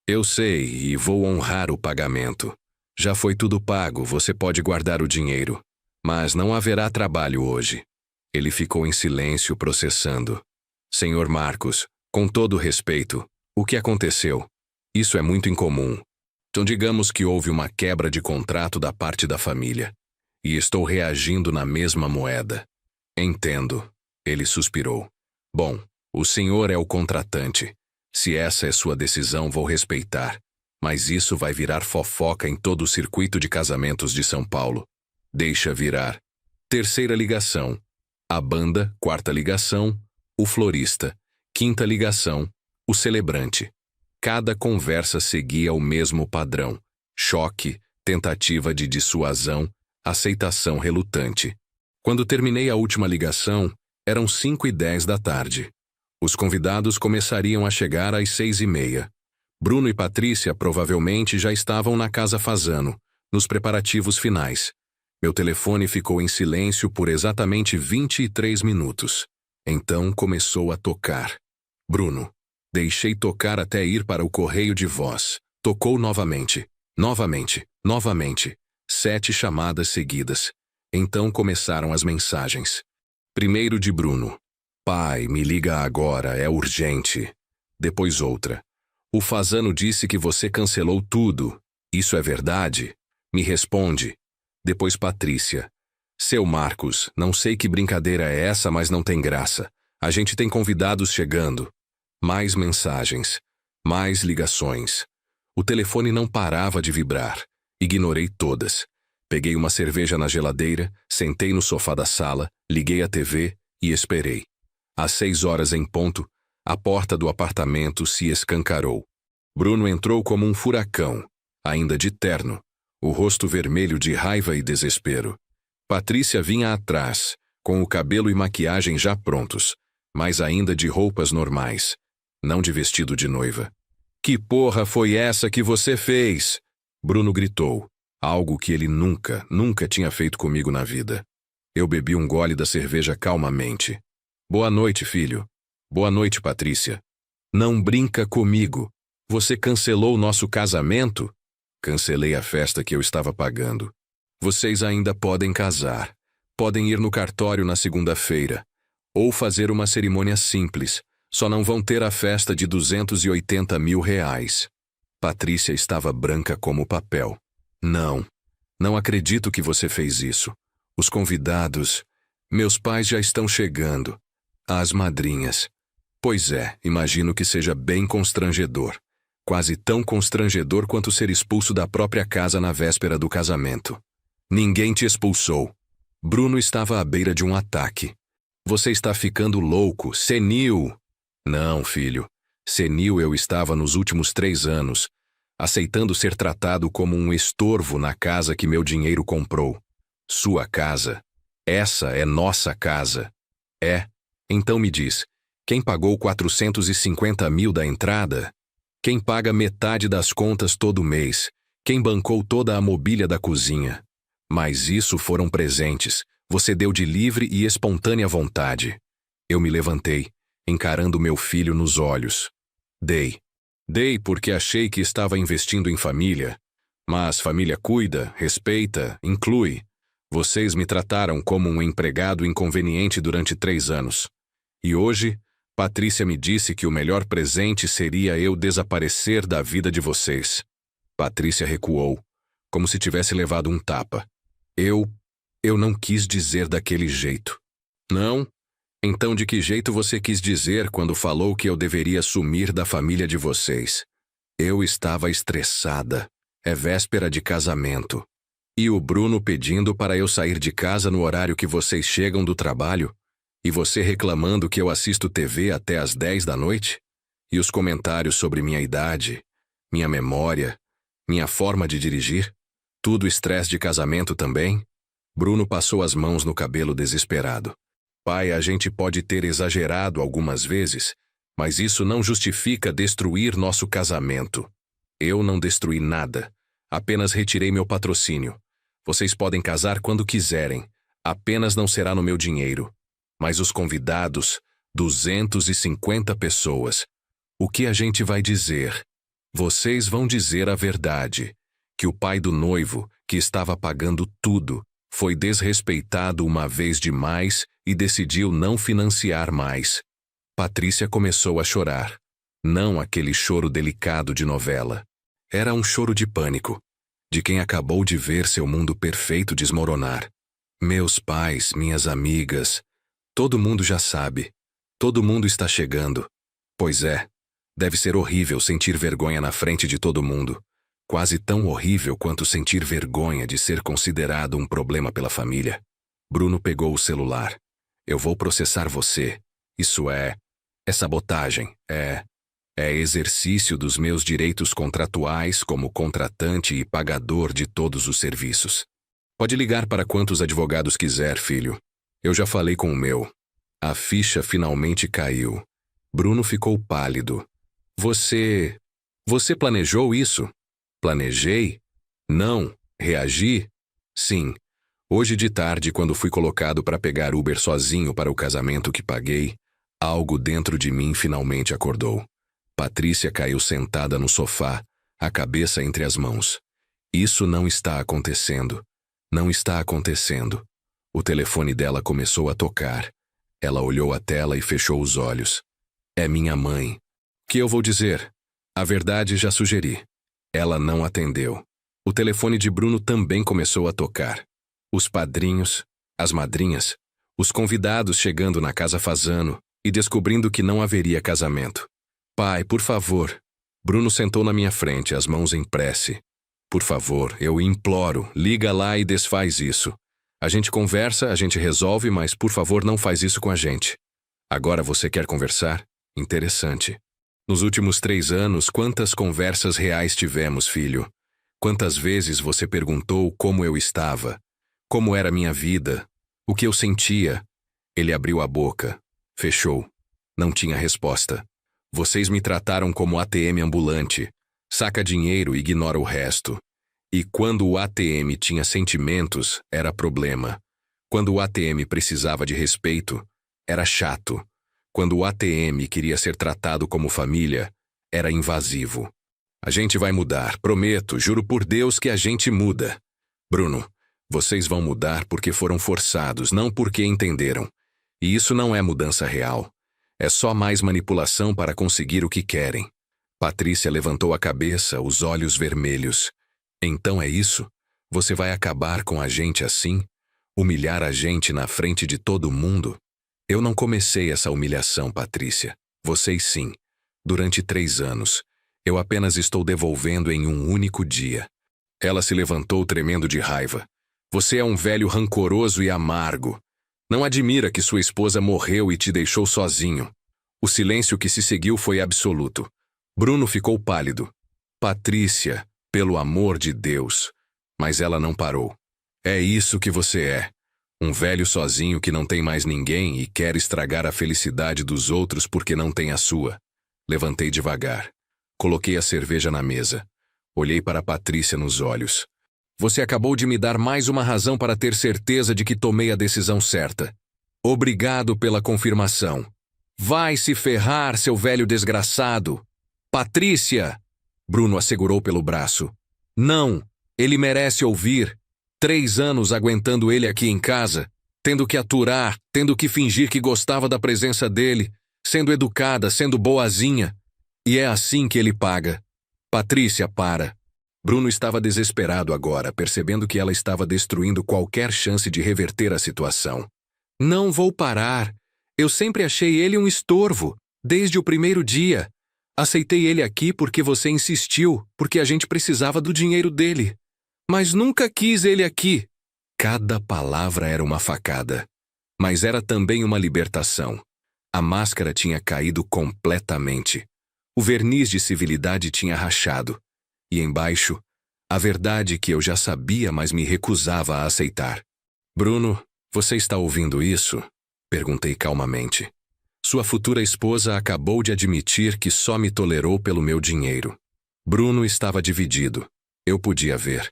Eu sei e vou honrar o pagamento. Já foi tudo pago, você pode guardar o dinheiro. Mas não haverá trabalho hoje. Ele ficou em silêncio processando. Senhor Marcos, com todo respeito, o que aconteceu? Isso é muito incomum. Então digamos que houve uma quebra de contrato da parte da família. E estou reagindo na mesma moeda. Entendo. Ele suspirou. Bom, o senhor é o contratante. Se essa é sua decisão, vou respeitar. Mas isso vai virar fofoca em todo o circuito de casamentos de São Paulo. Deixa virar. Terceira ligação. A banda, 4ª ligação. O florista. 5ª ligação. O celebrante. Cada conversa seguia o mesmo padrão. Choque, tentativa de dissuasão, aceitação relutante. Quando terminei a última ligação, eram 5h10 da tarde. Os convidados começariam a chegar às 6h30. Bruno e Patrícia provavelmente já estavam na Casa Fasano, nos preparativos finais. Meu telefone ficou em silêncio por exatamente 23 minutos. Então começou a tocar. Bruno. Deixei tocar até ir para o correio de voz. Tocou novamente. Novamente. Novamente. 7 chamadas seguidas. Então começaram as mensagens. Primeiro de Bruno. Pai, me liga agora, é urgente. Depois outra. O Fazano disse que você cancelou tudo. Isso é verdade? Me responde. Depois Patrícia. Seu Marcos, não sei que brincadeira é essa, mas não tem graça. A gente tem convidados chegando. Mais mensagens. Mais ligações. O telefone não parava de vibrar. Ignorei todas. Peguei uma cerveja na geladeira, sentei no sofá da sala, liguei a TV e esperei. Às 6 horas em ponto, a porta do apartamento se escancarou. Bruno entrou como um furacão, ainda de terno, o rosto vermelho de raiva e desespero. Patrícia vinha atrás, com o cabelo e maquiagem já prontos, mas ainda de roupas normais, não de vestido de noiva. Que porra foi essa que você fez? Bruno gritou, algo que ele nunca tinha feito comigo na vida. Eu bebi um gole da cerveja calmamente. Boa noite, filho. Boa noite, Patrícia. Não brinca comigo. Você cancelou nosso casamento? Cancelei a festa que eu estava pagando. Vocês ainda podem casar. Podem ir no cartório na segunda-feira. Ou fazer uma cerimônia simples. Só não vão ter a festa de R$280 mil. Patrícia estava branca como papel. Não acredito que você fez isso. Os convidados... Meus pais já estão chegando. As madrinhas. Pois é, imagino que seja bem constrangedor. Quase tão constrangedor quanto ser expulso da própria casa na véspera do casamento. Ninguém te expulsou. Bruno estava à beira de um ataque. Você está ficando louco, senil. Não, filho. Senil eu estava nos últimos 3 anos, aceitando ser tratado como um estorvo na casa que meu dinheiro comprou. Sua casa. Essa é nossa casa. É? Então me diz, quem pagou 450 mil da entrada? Quem paga metade das contas todo mês? Quem bancou toda a mobília da cozinha? Mas isso foram presentes. Você deu de livre e espontânea vontade. Eu me levantei, encarando meu filho nos olhos. Dei. Dei porque achei que estava investindo em família. Mas família cuida, respeita, inclui. Vocês me trataram como um empregado inconveniente durante 3 anos. E hoje, Patrícia me disse que o melhor presente seria eu desaparecer da vida de vocês. Patrícia recuou, como se tivesse levado um tapa. Eu não quis dizer daquele jeito. Não? Então de que jeito você quis dizer quando falou que eu deveria sumir da família de vocês? Eu estava estressada. É véspera de casamento. E o Bruno pedindo para eu sair de casa no horário que vocês chegam do trabalho? E você reclamando que eu assisto TV até às 10 da noite? E os comentários sobre minha idade, minha memória, minha forma de dirigir? Tudo estresse de casamento também? Bruno passou as mãos no cabelo desesperado. Pai, a gente pode ter exagerado algumas vezes, mas isso não justifica destruir nosso casamento. Eu não destruí nada. Apenas retirei meu patrocínio. Vocês podem casar quando quiserem. Apenas não será no meu dinheiro. Mas os convidados, 250 pessoas. O que a gente vai dizer? Vocês vão dizer a verdade. Que o pai do noivo, que estava pagando tudo, foi desrespeitado uma vez demais e decidiu não financiar mais. Patrícia começou a chorar. Não aquele choro delicado de novela. Era um choro de pânico. De quem acabou de ver seu mundo perfeito desmoronar. Meus pais, minhas amigas... Todo mundo já sabe. Todo mundo está chegando. Pois é. Deve ser horrível sentir vergonha na frente de todo mundo. Quase tão horrível quanto sentir vergonha de ser considerado um problema pela família. Bruno pegou o celular. Eu vou processar você. Isso é sabotagem. É exercício dos meus direitos contratuais como contratante e pagador de todos os serviços. Pode ligar para quantos advogados quiser, filho. Eu já falei com o meu. A ficha finalmente caiu. Bruno ficou pálido. Você planejou isso? Planejei? Não. Reagi? Sim. Hoje de tarde, quando fui colocado para pegar Uber sozinho para o casamento que paguei, algo dentro de mim finalmente acordou. Patrícia caiu sentada no sofá, a cabeça entre as mãos. Isso não está acontecendo. Não está acontecendo. O telefone dela começou a tocar. Ela olhou a tela e fechou os olhos. É minha mãe. O que eu vou dizer? A verdade já sugeri. Ela não atendeu. O telefone de Bruno também começou a tocar. Os padrinhos, as madrinhas, os convidados chegando na casa Fasano e descobrindo que não haveria casamento. Pai, por favor. Bruno sentou na minha frente, as mãos em prece. Por favor, eu imploro, liga lá e desfaz isso. A gente conversa, a gente resolve, mas por favor não faz isso com a gente. Agora você quer conversar? Interessante. Nos últimos 3 anos, quantas conversas reais tivemos, filho? Quantas vezes você perguntou como eu estava? Como era minha vida? O que eu sentia? Ele abriu a boca. Fechou. Não tinha resposta. Vocês me trataram como ATM ambulante. Saca dinheiro e ignora o resto. E quando o ATM tinha sentimentos, era problema. Quando o ATM precisava de respeito, era chato. Quando o ATM queria ser tratado como família, era invasivo. A gente vai mudar, prometo, juro por Deus que a gente muda. Bruno, vocês vão mudar porque foram forçados, não porque entenderam. E isso não é mudança real. É só mais manipulação para conseguir o que querem. Patrícia levantou a cabeça, os olhos vermelhos. Então é isso? Você vai acabar com a gente assim? Humilhar a gente na frente de todo mundo? Eu não comecei essa humilhação, Patrícia. Vocês sim. Durante 3 anos. Eu apenas estou devolvendo em um único dia. Ela se levantou tremendo de raiva. Você é um velho rancoroso e amargo. Não admira que sua esposa morreu e te deixou sozinho. O silêncio que se seguiu foi absoluto. Bruno ficou pálido. Patrícia, pelo amor de Deus. Mas ela não parou. É isso que você é. Um velho sozinho que não tem mais ninguém e quer estragar a felicidade dos outros porque não tem a sua. Levantei devagar. Coloquei a cerveja na mesa. Olhei para Patrícia nos olhos. Você acabou de me dar mais uma razão para ter certeza de que tomei a decisão certa. Obrigado pela confirmação. Vai se ferrar, seu velho desgraçado. Patrícia! Bruno a segurou pelo braço. Não, ele merece ouvir. 3 anos aguentando ele aqui em casa, tendo que aturar, tendo que fingir que gostava da presença dele, sendo educada, sendo boazinha. E é assim que ele paga. Patrícia, para. Bruno estava desesperado agora, percebendo que ela estava destruindo qualquer chance de reverter a situação. Não vou parar. Eu sempre achei ele um estorvo, desde o primeiro dia. Aceitei ele aqui porque você insistiu, porque a gente precisava do dinheiro dele. Mas nunca quis ele aqui. Cada palavra era uma facada. Mas era também uma libertação. A máscara tinha caído completamente. O verniz de civilidade tinha rachado. E embaixo, a verdade que eu já sabia, mas me recusava a aceitar. Bruno, você está ouvindo isso? Perguntei calmamente. Sua futura esposa acabou de admitir que só me tolerou pelo meu dinheiro. Bruno estava dividido. Eu podia ver.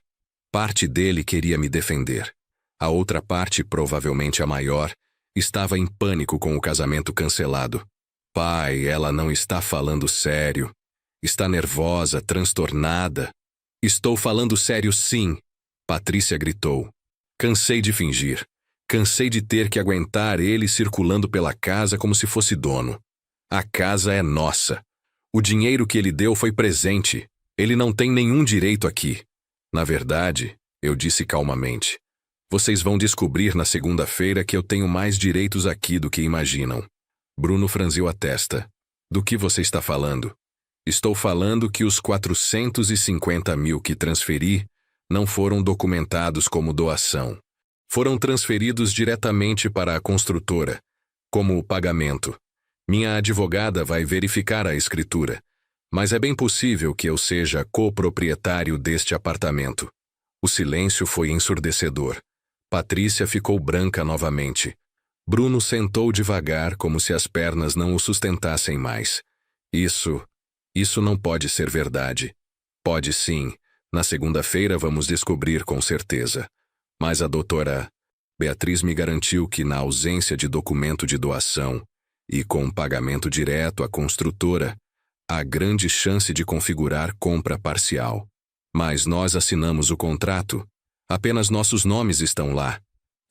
Parte dele queria me defender. A outra parte, provavelmente a maior, estava em pânico com o casamento cancelado. Pai, ela não está falando sério. Está nervosa, transtornada. Estou falando sério sim, Patrícia gritou. Cansei de fingir. Cansei de ter que aguentar ele circulando pela casa como se fosse dono. A casa é nossa. O dinheiro que ele deu foi presente. Ele não tem nenhum direito aqui. Na verdade, eu disse calmamente, vocês vão descobrir na segunda-feira que eu tenho mais direitos aqui do que imaginam. Bruno franziu a testa. Do que você está falando? Estou falando que os 450 mil que transferi não foram documentados como doação. Foram transferidos diretamente para a construtora, como pagamento. Minha advogada vai verificar a escritura. Mas é bem possível que eu seja coproprietário deste apartamento. O silêncio foi ensurdecedor. Patrícia ficou branca novamente. Bruno sentou devagar, como se as pernas não o sustentassem mais. Isso não pode ser verdade. Pode sim. Na segunda-feira vamos descobrir com certeza. Mas a doutora Beatriz me garantiu que na ausência de documento de doação e com pagamento direto à construtora, há grande chance de configurar compra parcial. Mas nós assinamos o contrato. Apenas nossos nomes estão lá.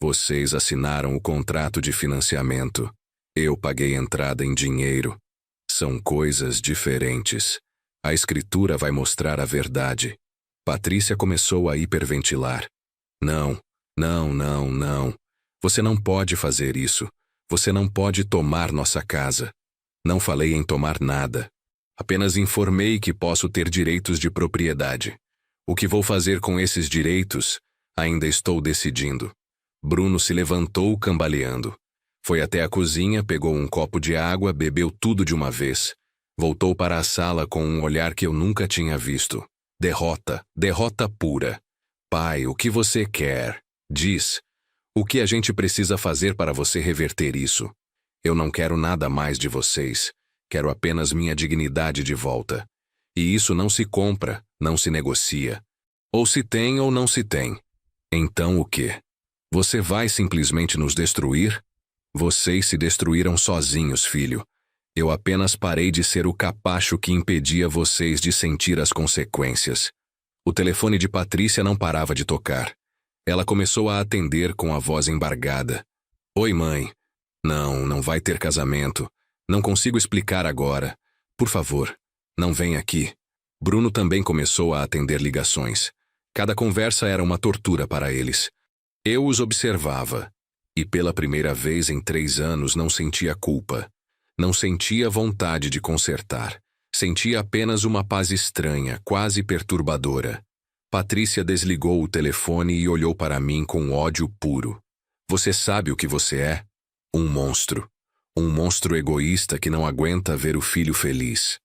Vocês assinaram o contrato de financiamento. Eu paguei entrada em dinheiro. São coisas diferentes. A escritura vai mostrar a verdade. Patrícia começou a hiperventilar. Não, não, não, não. Você não pode fazer isso. Você não pode tomar nossa casa. Não falei em tomar nada. Apenas informei que posso ter direitos de propriedade. O que vou fazer com esses direitos, ainda estou decidindo. Bruno se levantou cambaleando. Foi até a cozinha, pegou um copo de água, bebeu tudo de uma vez. Voltou para a sala com um olhar que eu nunca tinha visto. Derrota, derrota pura. Pai, o que você quer? Diz. O que a gente precisa fazer para você reverter isso? Eu não quero nada mais de vocês. Quero apenas minha dignidade de volta. E isso não se compra, não se negocia. Ou se tem ou não se tem. Então o quê? Você vai simplesmente nos destruir? Vocês se destruíram sozinhos, filho. Eu apenas parei de ser o capacho que impedia vocês de sentir as consequências. O telefone de Patrícia não parava de tocar. Ela começou a atender com a voz embargada. Oi, mãe. Não, não vai ter casamento. Não consigo explicar agora. Por favor, não venha aqui. Bruno também começou a atender ligações. Cada conversa era uma tortura para eles. Eu os observava. E pela primeira vez em 3 anos não sentia culpa. Não sentia vontade de consertar. Sentia apenas uma paz estranha, quase perturbadora. Patrícia desligou o telefone e olhou para mim com ódio puro. Você sabe o que você é? Um monstro. Um monstro egoísta que não aguenta ver o filho feliz.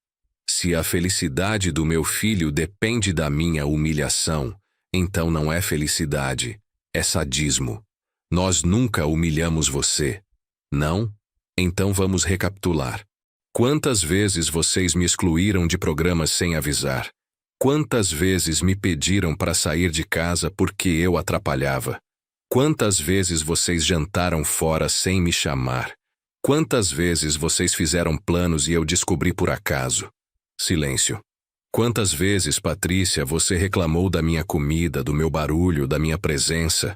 Se a felicidade do meu filho depende da minha humilhação, então não é felicidade, é sadismo. Nós nunca humilhamos você. Não? Então vamos recapitular. Quantas vezes vocês me excluíram de programas sem avisar? Quantas vezes me pediram para sair de casa porque eu atrapalhava? Quantas vezes vocês jantaram fora sem me chamar? Quantas vezes vocês fizeram planos e eu descobri por acaso? Silêncio. Quantas vezes, Patrícia, você reclamou da minha comida, do meu barulho, da minha presença?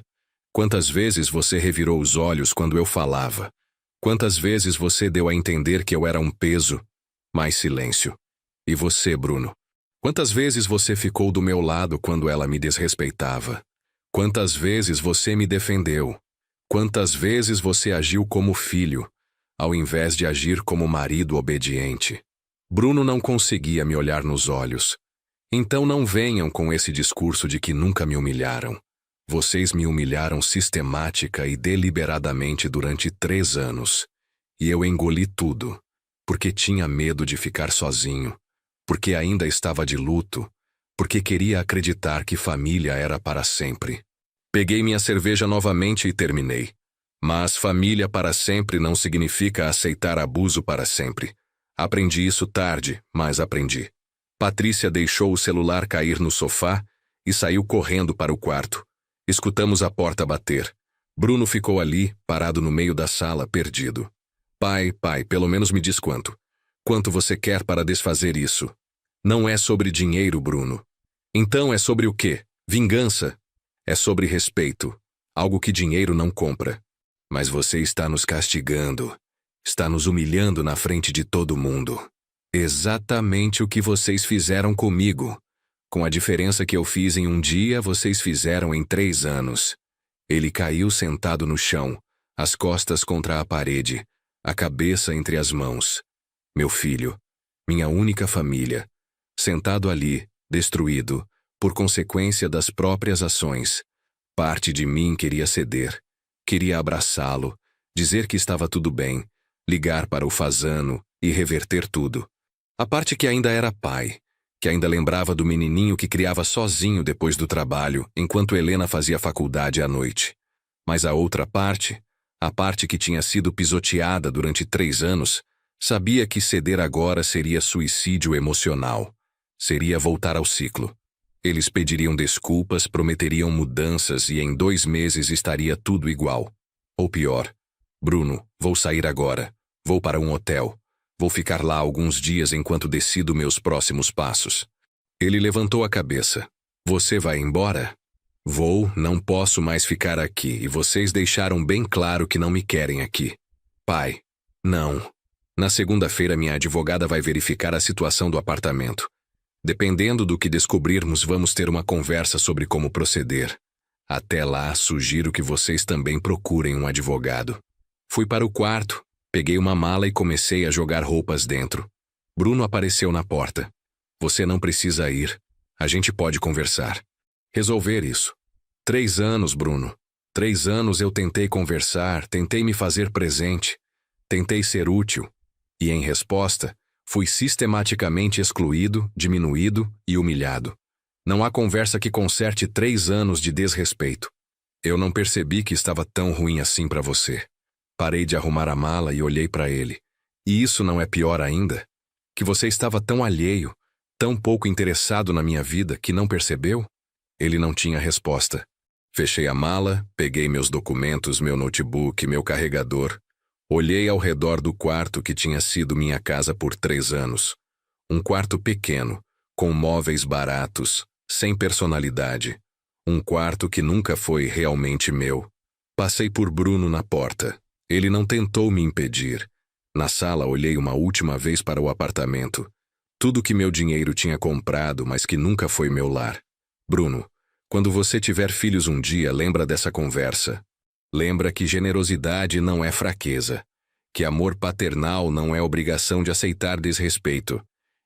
Quantas vezes você revirou os olhos quando eu falava? Quantas vezes você deu a entender que eu era um peso? Mais silêncio. E você, Bruno? Quantas vezes você ficou do meu lado quando ela me desrespeitava? Quantas vezes você me defendeu? Quantas vezes você agiu como filho, ao invés de agir como marido obediente? Bruno não conseguia me olhar nos olhos. Então não venham com esse discurso de que nunca me humilharam. Vocês me humilharam sistemática e deliberadamente durante 3 anos. E eu engoli tudo, porque tinha medo de ficar sozinho, porque ainda estava de luto, porque queria acreditar que família era para sempre. Peguei minha cerveja novamente e terminei. Mas família para sempre não significa aceitar abuso para sempre. Aprendi isso tarde, mas aprendi. Patrícia deixou o celular cair no sofá e saiu correndo para o quarto. Escutamos a porta bater. Bruno ficou ali, parado no meio da sala, perdido. Pai, pelo menos me diz quanto. Quanto você quer para desfazer isso? Não é sobre dinheiro, Bruno. Então é sobre o quê? Vingança. É sobre respeito. Algo que dinheiro não compra. Mas você está nos castigando. Está nos humilhando na frente de todo mundo. Exatamente o que vocês fizeram comigo. Com a diferença que eu fiz em um dia, vocês fizeram em 3 anos. Ele caiu sentado no chão, as costas contra a parede, a cabeça entre as mãos. Meu filho, minha única família, sentado ali, destruído, por consequência das próprias ações. Parte de mim queria ceder, queria abraçá-lo, dizer que estava tudo bem, ligar para o Fazano e reverter tudo. A parte que ainda era pai, que ainda lembrava do menininho que criava sozinho depois do trabalho, enquanto Helena fazia faculdade à noite. Mas a outra parte, a parte que tinha sido pisoteada durante 3 anos, sabia que ceder agora seria suicídio emocional. Seria voltar ao ciclo. Eles pediriam desculpas, prometeriam mudanças e em 2 meses estaria tudo igual. Ou pior. Bruno, vou sair agora. Vou para um hotel. Vou ficar lá alguns dias enquanto decido meus próximos passos. Ele levantou a cabeça. Você vai embora? Vou, não posso mais ficar aqui e vocês deixaram bem claro que não me querem aqui. Pai. Não. Na segunda-feira minha advogada vai verificar a situação do apartamento. Dependendo do que descobrirmos, vamos ter uma conversa sobre como proceder. Até lá, sugiro que vocês também procurem um advogado. Fui para o quarto, peguei uma mala e comecei a jogar roupas dentro. Bruno apareceu na porta. Você não precisa ir. A gente pode conversar. Resolver isso. 3 anos, Bruno. 3 anos eu tentei conversar, tentei me fazer presente, tentei ser útil. E em resposta, fui sistematicamente excluído, diminuído e humilhado. Não há conversa que conserte 3 anos de desrespeito. Eu não percebi que estava tão ruim assim para você. Parei de arrumar a mala e olhei para ele. E isso não é pior ainda? Que você estava tão alheio, tão pouco interessado na minha vida que não percebeu? Ele não tinha resposta. Fechei a mala, peguei meus documentos, meu notebook, meu carregador. Olhei ao redor do quarto que tinha sido minha casa por 3 anos. Um quarto pequeno, com móveis baratos, sem personalidade. Um quarto que nunca foi realmente meu. Passei por Bruno na porta. Ele não tentou me impedir. Na sala olhei uma última vez para o apartamento. Tudo que meu dinheiro tinha comprado, mas que nunca foi meu lar. Bruno, quando você tiver filhos um dia, lembra dessa conversa. Lembra que generosidade não é fraqueza, que amor paternal não é obrigação de aceitar desrespeito,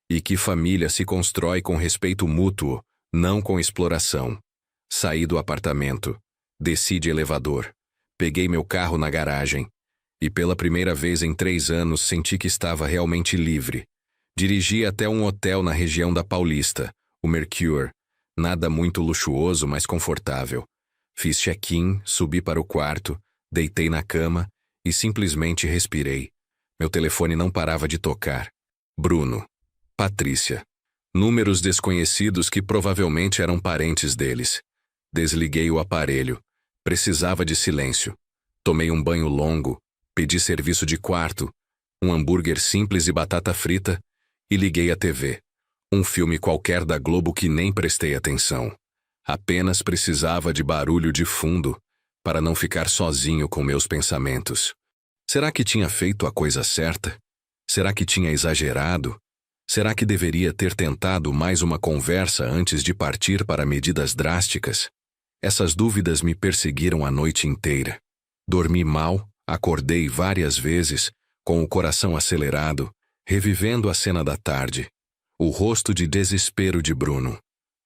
e que família se constrói com respeito mútuo, não com exploração. Saí do apartamento, desci de elevador, peguei meu carro na garagem, e pela primeira vez em 3 anos senti que estava realmente livre. Dirigi até um hotel na região da Paulista, o Mercure, nada muito luxuoso, mas confortável. Fiz check-in, subi para o quarto, deitei na cama e simplesmente respirei. Meu telefone não parava de tocar. Bruno. Patrícia. Números desconhecidos que provavelmente eram parentes deles. Desliguei o aparelho. Precisava de silêncio. Tomei um banho longo, pedi serviço de quarto, um hambúrguer simples e batata frita e liguei a TV. Um filme qualquer da Globo que nem prestei atenção. Apenas precisava de barulho de fundo para não ficar sozinho com meus pensamentos. Será que tinha feito a coisa certa? Será que tinha exagerado? Será que deveria ter tentado mais uma conversa antes de partir para medidas drásticas? Essas dúvidas me perseguiram a noite inteira. Dormi mal, acordei várias vezes, com o coração acelerado, revivendo a cena da tarde. O rosto de desespero de Bruno.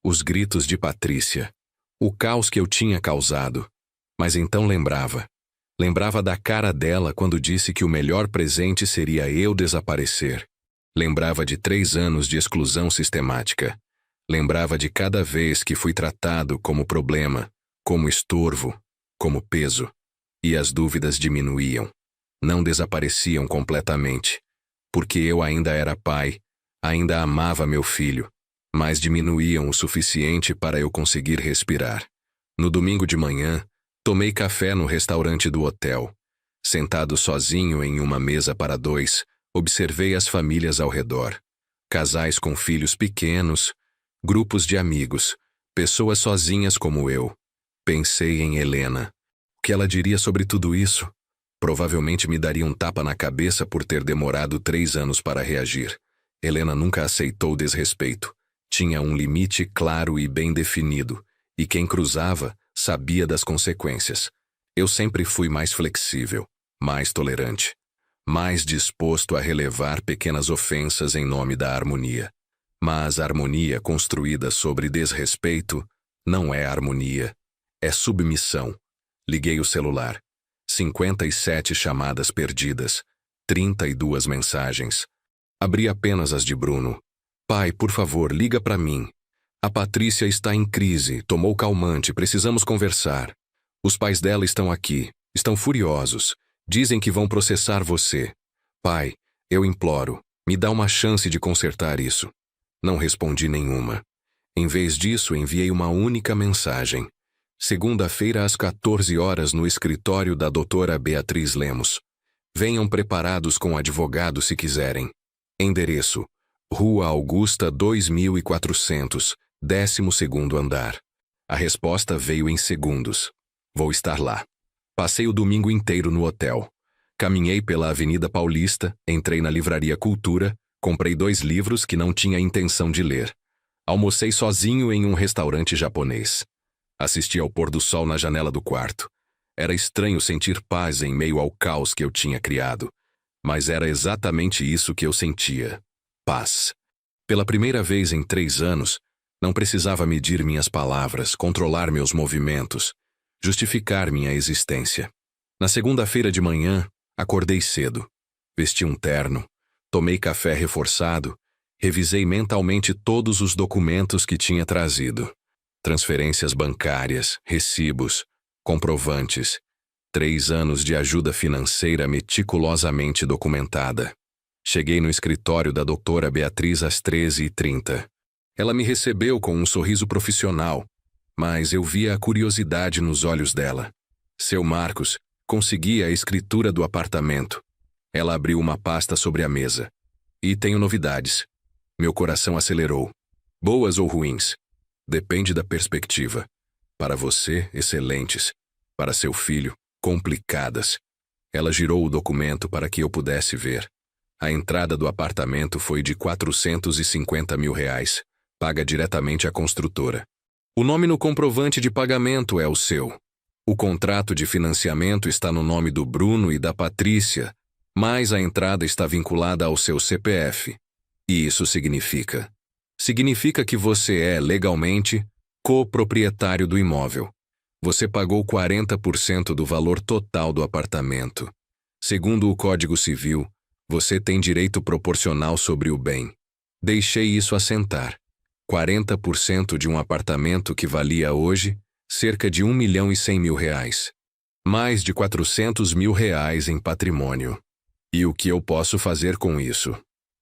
Os gritos de Patrícia. O caos que eu tinha causado. Mas então lembrava. Lembrava da cara dela quando disse que o melhor presente seria eu desaparecer. Lembrava de 3 anos de exclusão sistemática. Lembrava de cada vez que fui tratado como problema, como estorvo, como peso. E as dúvidas diminuíam. Não desapareciam completamente. Porque eu ainda era pai, ainda amava meu filho, mas diminuíam o suficiente para eu conseguir respirar. No domingo de manhã, tomei café no restaurante do hotel. Sentado sozinho em uma mesa para 2, observei as famílias ao redor. Casais com filhos pequenos, grupos de amigos, pessoas sozinhas como eu. Pensei em Helena. O que ela diria sobre tudo isso? Provavelmente me daria um tapa na cabeça por ter demorado 3 anos para reagir. Helena nunca aceitou desrespeito. Tinha um limite claro e bem definido, e quem cruzava sabia das consequências. Eu sempre fui mais flexível, mais tolerante, mais disposto a relevar pequenas ofensas em nome da harmonia. Mas harmonia construída sobre desrespeito não é harmonia, é submissão. Liguei o celular. 57 chamadas perdidas, 32 mensagens. Abri apenas as de Bruno. Pai, por favor, liga para mim. A Patrícia está em crise, tomou calmante, precisamos conversar. Os pais dela estão aqui, estão furiosos. Dizem que vão processar você. Pai, eu imploro, me dá uma chance de consertar isso. Não respondi nenhuma. Em vez disso, enviei uma única mensagem. Segunda-feira às 14 horas no escritório da doutora Beatriz Lemos. Venham preparados com advogado se quiserem. Endereço: Rua Augusta 2400, 12º andar. A resposta veio em segundos. Vou estar lá. Passei o domingo inteiro no hotel. Caminhei pela Avenida Paulista, entrei na Livraria Cultura, comprei 2 livros que não tinha intenção de ler. Almocei sozinho em um restaurante japonês. Assisti ao pôr do sol na janela do quarto. Era estranho sentir paz em meio ao caos que eu tinha criado. Mas era exatamente isso que eu sentia. Paz. Pela primeira vez em 3 anos, não precisava medir minhas palavras, controlar meus movimentos, justificar minha existência. Na segunda-feira de manhã, acordei cedo. Vesti um terno, tomei café reforçado, revisei mentalmente todos os documentos que tinha trazido. Transferências bancárias, recibos, comprovantes. 3 anos de ajuda financeira meticulosamente documentada. Cheguei no escritório da doutora Beatriz às 13h30. Ela me recebeu com um sorriso profissional, mas eu via a curiosidade nos olhos dela. Seu Marcos conseguia a escritura do apartamento. Ela abriu uma pasta sobre a mesa. E tenho novidades. Meu coração acelerou. Boas ou ruins? Depende da perspectiva. Para você, excelentes. Para seu filho, complicadas. Ela girou o documento para que eu pudesse ver. A entrada do apartamento foi de R$450 mil, paga diretamente à construtora. O nome no comprovante de pagamento é o seu. O contrato de financiamento está no nome do Bruno e da Patrícia, mas a entrada está vinculada ao seu CPF. E isso significa? Significa que você é, legalmente, coproprietário do imóvel. Você pagou 40% do valor total do apartamento. Segundo o Código Civil, você tem direito proporcional sobre o bem. Deixei isso assentar. 40% de um apartamento que valia hoje cerca de R$1.100.000. Mais de R$400 mil em patrimônio. E o que eu posso fazer com isso?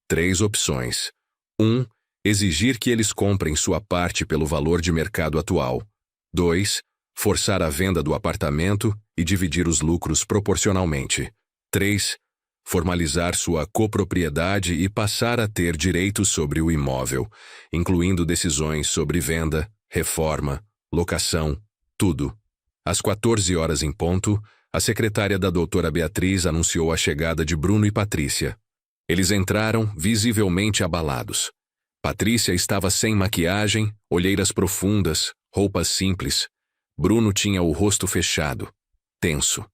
3 opções. 1. Exigir que eles comprem sua parte pelo valor de mercado atual. 2. Forçar a venda do apartamento e dividir os lucros proporcionalmente. 3. Formalizar sua copropriedade e passar a ter direitos sobre o imóvel, incluindo decisões sobre venda, reforma, locação, tudo. Às 14 horas em ponto, a secretária da doutora Beatriz anunciou a chegada de Bruno e Patrícia. Eles entraram, visivelmente abalados. Patrícia estava sem maquiagem, olheiras profundas, roupas simples. Bruno tinha o rosto fechado, tenso.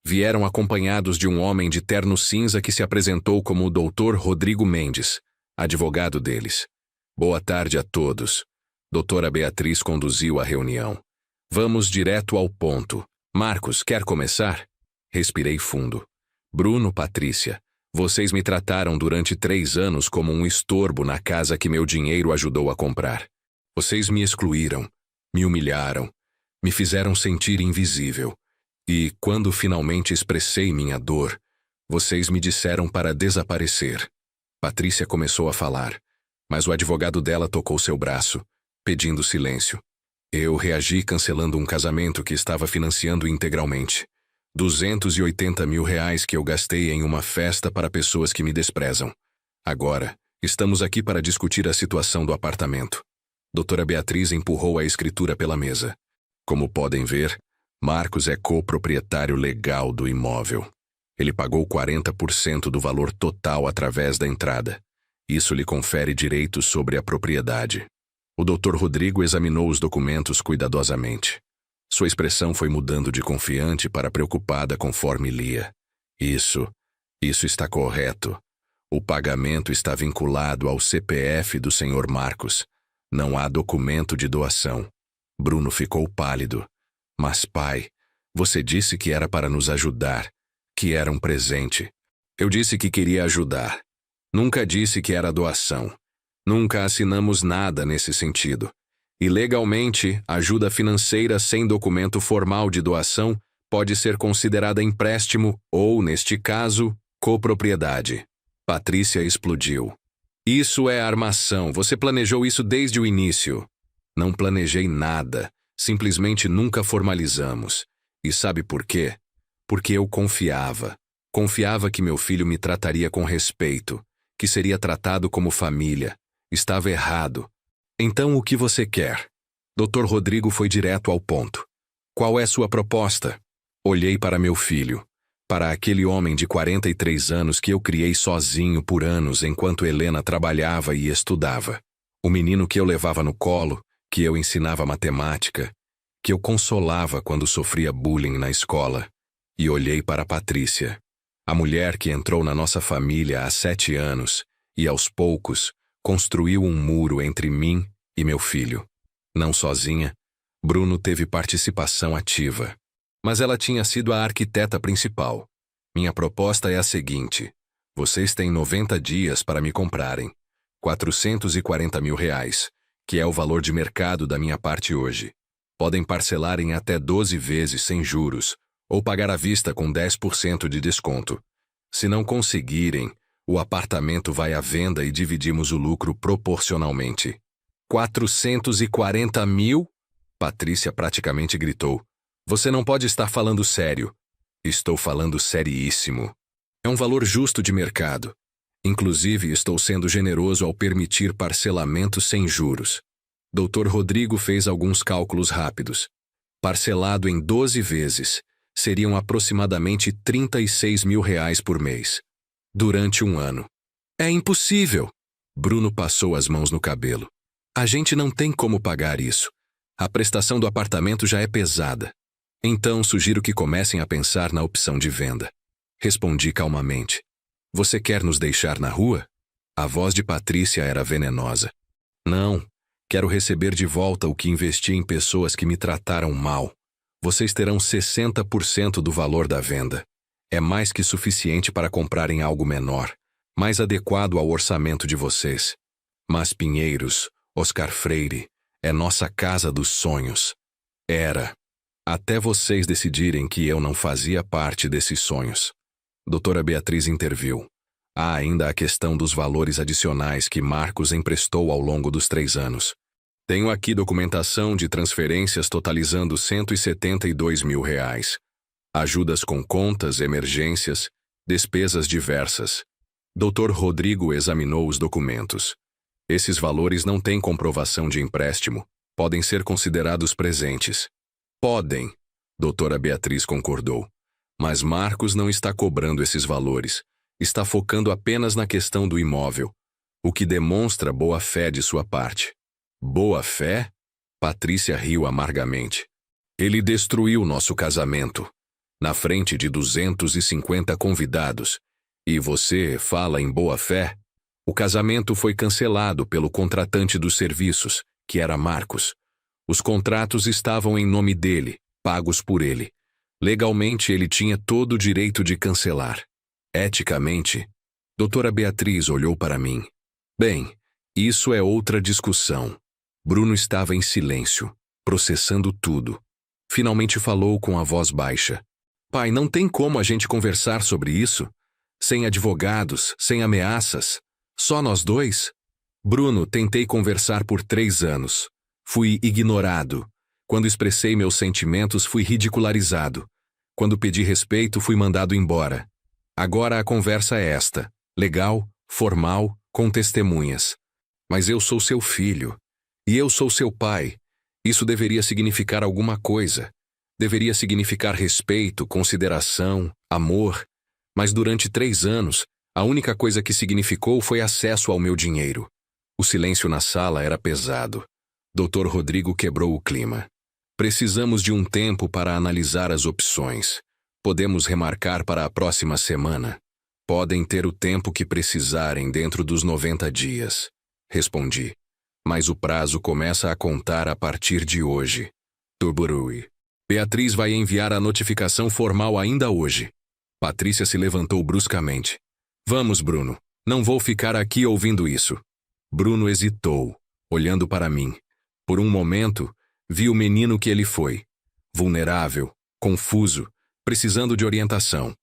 Vieram acompanhados de um homem de terno cinza que se apresentou como o Dr. Rodrigo Mendes, advogado deles. Boa tarde a todos. Doutora Beatriz conduziu a reunião. Vamos direto ao ponto. Marcos, quer começar? Respirei fundo. Bruno, Patrícia, vocês me trataram durante 3 anos como um estorbo na casa que meu dinheiro ajudou a comprar. Vocês me excluíram, me humilharam, me fizeram sentir invisível. E, quando finalmente expressei minha dor, vocês me disseram para desaparecer. Patrícia começou a falar, mas o advogado dela tocou seu braço, pedindo silêncio. Eu reagi cancelando um casamento que estava financiando integralmente. R$280 mil que eu gastei em uma festa para pessoas que me desprezam. Agora, estamos aqui para discutir a situação do apartamento. Doutora Beatriz empurrou a escritura pela mesa. Como podem ver, Marcos é coproprietário legal do imóvel. Ele pagou 40% do valor total através da entrada. Isso lhe confere direitos sobre a propriedade. O Dr. Rodrigo examinou os documentos cuidadosamente. Sua expressão foi mudando de confiante para preocupada conforme lia. Isso está correto. O pagamento está vinculado ao CPF do Sr. Marcos. Não há documento de doação. Bruno ficou pálido. Mas, pai, você disse que era para nos ajudar, que era um presente. Eu disse que queria ajudar. Nunca disse que era doação. Nunca assinamos nada nesse sentido. E legalmente, ajuda financeira sem documento formal de doação pode ser considerada empréstimo ou, neste caso, copropriedade. Patrícia explodiu. Isso é armação. Você planejou isso desde o início. Não planejei nada. Simplesmente nunca formalizamos. E sabe por quê? Porque eu confiava. Confiava que meu filho me trataria com respeito, que seria tratado como família. Estava errado. Então o que você quer? Dr. Rodrigo foi direto ao ponto. Qual é sua proposta? Olhei para meu filho. Para aquele homem de 43 anos que eu criei sozinho por anos enquanto Helena trabalhava e estudava. O menino que eu levava no colo, que eu ensinava matemática, que eu consolava quando sofria bullying na escola. E olhei para Patrícia, a mulher que entrou na nossa família há 7 anos e, aos poucos, construiu um muro entre mim e meu filho. Não sozinha, Bruno teve participação ativa. Mas ela tinha sido a arquiteta principal. Minha proposta é a seguinte: vocês têm 90 dias para me comprarem. 440 mil reais, que é o valor de mercado da minha parte hoje. Podem parcelar em até 12 vezes sem juros, ou pagar à vista com 10% de desconto. Se não conseguirem, o apartamento vai à venda e dividimos o lucro proporcionalmente. 440 mil? Patrícia praticamente gritou. Você não pode estar falando sério. Estou falando seríssimo. É um valor justo de mercado. Inclusive, estou sendo generoso ao permitir parcelamento sem juros. Dr. Rodrigo fez alguns cálculos rápidos. Parcelado em 12 vezes, seriam aproximadamente 36 mil reais por mês. Durante um ano. É impossível! Bruno passou as mãos no cabelo. A gente não tem como pagar isso. A prestação do apartamento já é pesada. Então, sugiro que comecem a pensar na opção de venda. Respondi calmamente. Você quer nos deixar na rua? A voz de Patrícia era venenosa. Não. Quero receber de volta o que investi em pessoas que me trataram mal. Vocês terão 60% do valor da venda. É mais que suficiente para comprarem algo menor, mais adequado ao orçamento de vocês. Mas Pinheiros, Oscar Freire, é nossa casa dos sonhos. Era. Até vocês decidirem que eu não fazia parte desses sonhos. Doutora Beatriz interviu. Há ainda a questão dos valores adicionais que Marcos emprestou ao longo dos 3 anos. Tenho aqui documentação de transferências totalizando 172 mil reais. Ajudas com contas, emergências, despesas diversas. Dr. Rodrigo examinou os documentos. Esses valores não têm comprovação de empréstimo. Podem ser considerados presentes. Podem, doutora Beatriz concordou. Mas Marcos não está cobrando esses valores. Está focando apenas na questão do imóvel, o que demonstra boa-fé de sua parte. Boa-fé? Patrícia riu amargamente. Ele destruiu nosso casamento, na frente de 250 convidados. E você fala em boa-fé? O casamento foi cancelado pelo contratante dos serviços, que era Marcos. Os contratos estavam em nome dele, pagos por ele. Legalmente, ele tinha todo o direito de cancelar. Eticamente, doutora Beatriz olhou para mim. Bem, isso é outra discussão. Bruno estava em silêncio, processando tudo. Finalmente falou com a voz baixa. Pai, não tem como a gente conversar sobre isso? Sem advogados, sem ameaças. Só nós dois? Bruno, tentei conversar por 3 anos. Fui ignorado. Quando expressei meus sentimentos, fui ridicularizado. Quando pedi respeito, fui mandado embora. Agora a conversa é esta. Legal, formal, com testemunhas. Mas eu sou seu filho. E eu sou seu pai. Isso deveria significar alguma coisa. Deveria significar respeito, consideração, amor. Mas durante 3 anos, a única coisa que significou foi acesso ao meu dinheiro. O silêncio na sala era pesado. Dr. Rodrigo quebrou o clima. Precisamos de um tempo para analisar as opções. Podemos remarcar para a próxima semana. Podem ter o tempo que precisarem dentro dos 90 dias. Respondi. Mas o prazo começa a contar a partir de hoje. Turburui. Beatriz vai enviar a notificação formal ainda hoje. Patrícia se levantou bruscamente. Vamos, Bruno. Não vou ficar aqui ouvindo isso. Bruno hesitou, olhando para mim. Por um momento, vi o menino que ele foi. Vulnerável, confuso, precisando de orientação.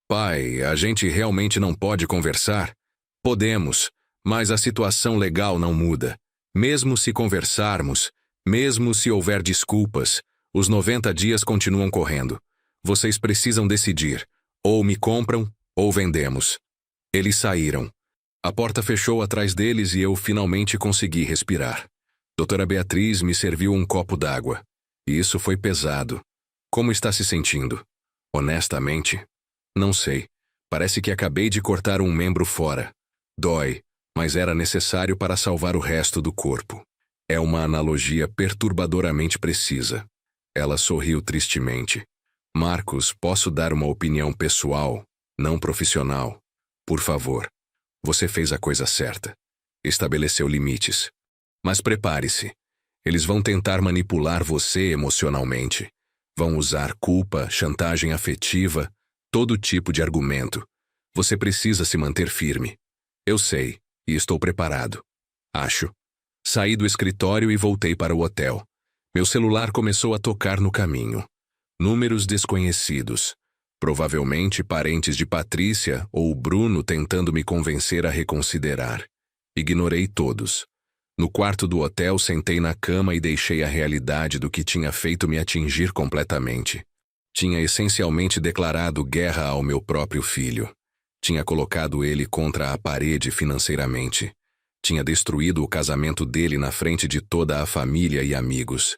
Pai, a gente realmente não pode conversar? Podemos, mas a situação legal não muda. Mesmo se conversarmos, mesmo se houver desculpas, os 90 dias continuam correndo. Vocês precisam decidir. Ou me compram, ou vendemos. Eles saíram. A porta fechou atrás deles e eu finalmente consegui respirar. Doutora Beatriz me serviu um copo d'água. E isso foi pesado. Como está se sentindo? Honestamente, não sei. Parece que acabei de cortar um membro fora. Dói, mas era necessário para salvar o resto do corpo. É uma analogia perturbadoramente precisa. Ela sorriu tristemente. Marcos, posso dar uma opinião pessoal, não profissional? Por favor. Você fez a coisa certa. Estabeleceu limites. Mas prepare-se. Eles vão tentar manipular você emocionalmente. Vão usar culpa, chantagem afetiva, todo tipo de argumento. Você precisa se manter firme. Eu sei, e estou preparado. Acho. Saí do escritório e voltei para o hotel. Meu celular começou a tocar no caminho. Números desconhecidos. Provavelmente parentes de Patrícia ou Bruno tentando me convencer a reconsiderar. Ignorei todos. No quarto do hotel, sentei na cama e deixei a realidade do que tinha feito me atingir completamente. Tinha essencialmente declarado guerra ao meu próprio filho. Tinha colocado ele contra a parede financeiramente. Tinha destruído o casamento dele na frente de toda a família e amigos.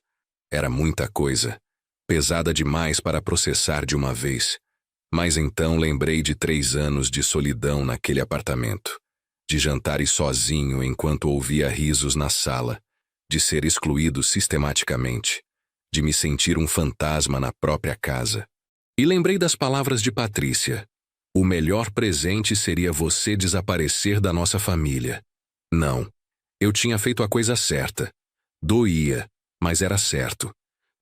Era muita coisa. Pesada demais para processar de uma vez. Mas então lembrei de 3 anos de solidão naquele apartamento. De jantares sozinho enquanto ouvia risos na sala, de ser excluído sistematicamente, de me sentir um fantasma na própria casa. E lembrei das palavras de Patrícia. O melhor presente seria você desaparecer da nossa família. Não. Eu tinha feito a coisa certa. Doía, mas era certo.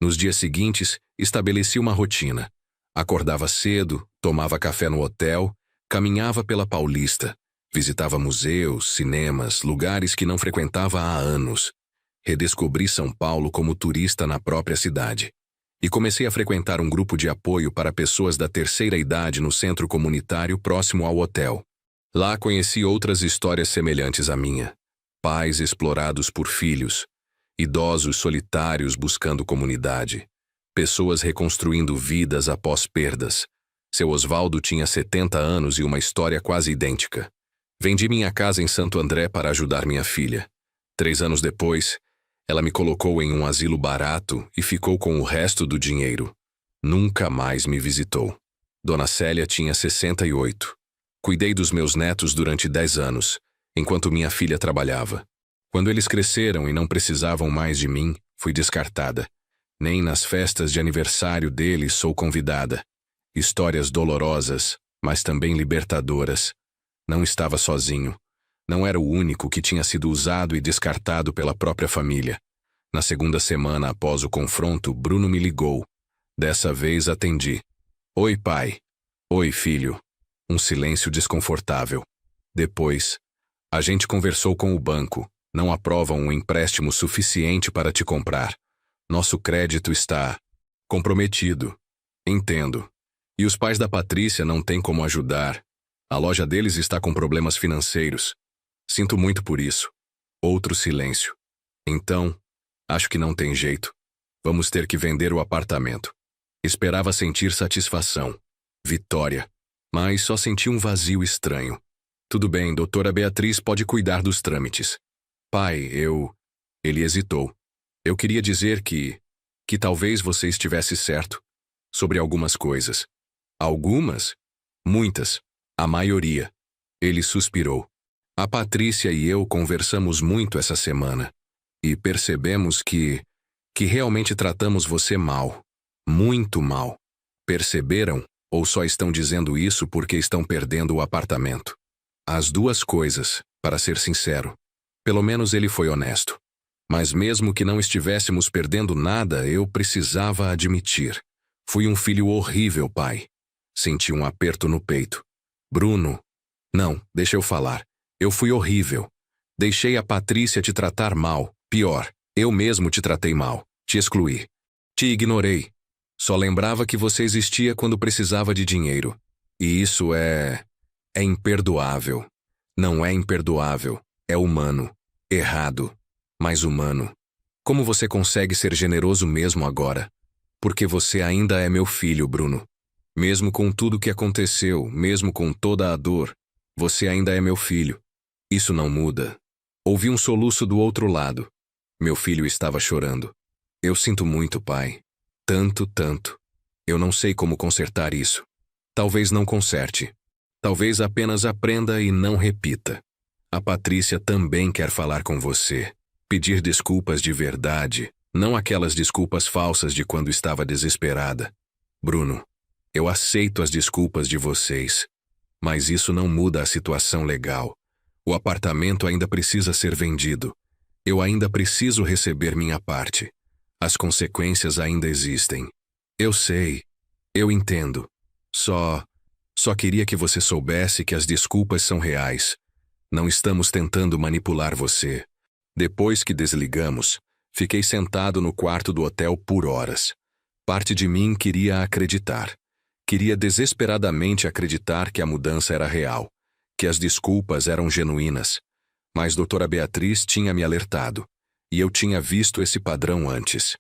Nos dias seguintes, estabeleci uma rotina. Acordava cedo, tomava café no hotel, caminhava pela Paulista. Visitava museus, cinemas, lugares que não frequentava há anos. Redescobri São Paulo como turista na própria cidade. E comecei a frequentar um grupo de apoio para pessoas da terceira idade no centro comunitário próximo ao hotel. Lá conheci outras histórias semelhantes à minha. Pais explorados por filhos. Idosos solitários buscando comunidade. Pessoas reconstruindo vidas após perdas. Seu Osvaldo tinha 70 anos e uma história quase idêntica. Vendi minha casa em Santo André para ajudar minha filha. 3 anos depois, ela me colocou em um asilo barato e ficou com o resto do dinheiro. Nunca mais me visitou. Dona Célia tinha 68. Cuidei dos meus netos durante 10 anos, enquanto minha filha trabalhava. Quando eles cresceram e não precisavam mais de mim, fui descartada. Nem nas festas de aniversário deles sou convidada. Histórias dolorosas, mas também libertadoras. Não estava sozinho. Não era o único que tinha sido usado e descartado pela própria família. Na segunda semana após o confronto, Bruno me ligou. Dessa vez atendi. Oi, pai. Oi, filho. Um silêncio desconfortável. Depois, a gente conversou com o banco. Não aprovam um empréstimo suficiente para te comprar. Nosso crédito está comprometido. Entendo. E os pais da Patrícia não têm como ajudar. A loja deles está com problemas financeiros. Sinto muito por isso. Outro silêncio. Então, acho que não tem jeito. Vamos ter que vender o apartamento. Esperava sentir satisfação. Vitória. Mas só senti um vazio estranho. Tudo bem, doutora Beatriz pode cuidar dos trâmites. Pai, Ele hesitou. Eu queria dizer que talvez você estivesse certo. Sobre algumas coisas. Algumas? Muitas. A maioria. Ele suspirou. A Patrícia e eu conversamos muito essa semana. E percebemos que realmente tratamos você mal. Muito mal. Perceberam? Ou só estão dizendo isso porque estão perdendo o apartamento? As duas coisas, para ser sincero. Pelo menos ele foi honesto. Mas mesmo que não estivéssemos perdendo nada, eu precisava admitir. Fui um filho horrível, pai. Senti um aperto no peito. Bruno. Não, deixa eu falar. Eu fui horrível. Deixei a Patrícia te tratar mal. Pior, eu mesmo te tratei mal. Te excluí. Te ignorei. Só lembrava que você existia quando precisava de dinheiro. E isso é imperdoável. Não é imperdoável. É humano. Errado. Mas humano. Como você consegue ser generoso mesmo agora? Porque você ainda é meu filho, Bruno. Mesmo com tudo que aconteceu, mesmo com toda a dor, você ainda é meu filho. Isso não muda. Ouvi um soluço do outro lado. Meu filho estava chorando. Eu sinto muito, pai. Tanto, tanto. Eu não sei como consertar isso. Talvez não conserte. Talvez apenas aprenda e não repita. A Patrícia também quer falar com você. Pedir desculpas de verdade, não aquelas desculpas falsas de quando estava desesperada. Bruno, eu aceito as desculpas de vocês, mas isso não muda a situação legal. O apartamento ainda precisa ser vendido. Eu ainda preciso receber minha parte. As consequências ainda existem. Eu sei. Eu entendo. Só queria que você soubesse que as desculpas são reais. Não estamos tentando manipular você. Depois que desligamos, fiquei sentado no quarto do hotel por horas. Parte de mim queria acreditar. Queria desesperadamente acreditar que a mudança era real, que as desculpas eram genuínas. Mas doutora Beatriz tinha me alertado, e eu tinha visto esse padrão antes.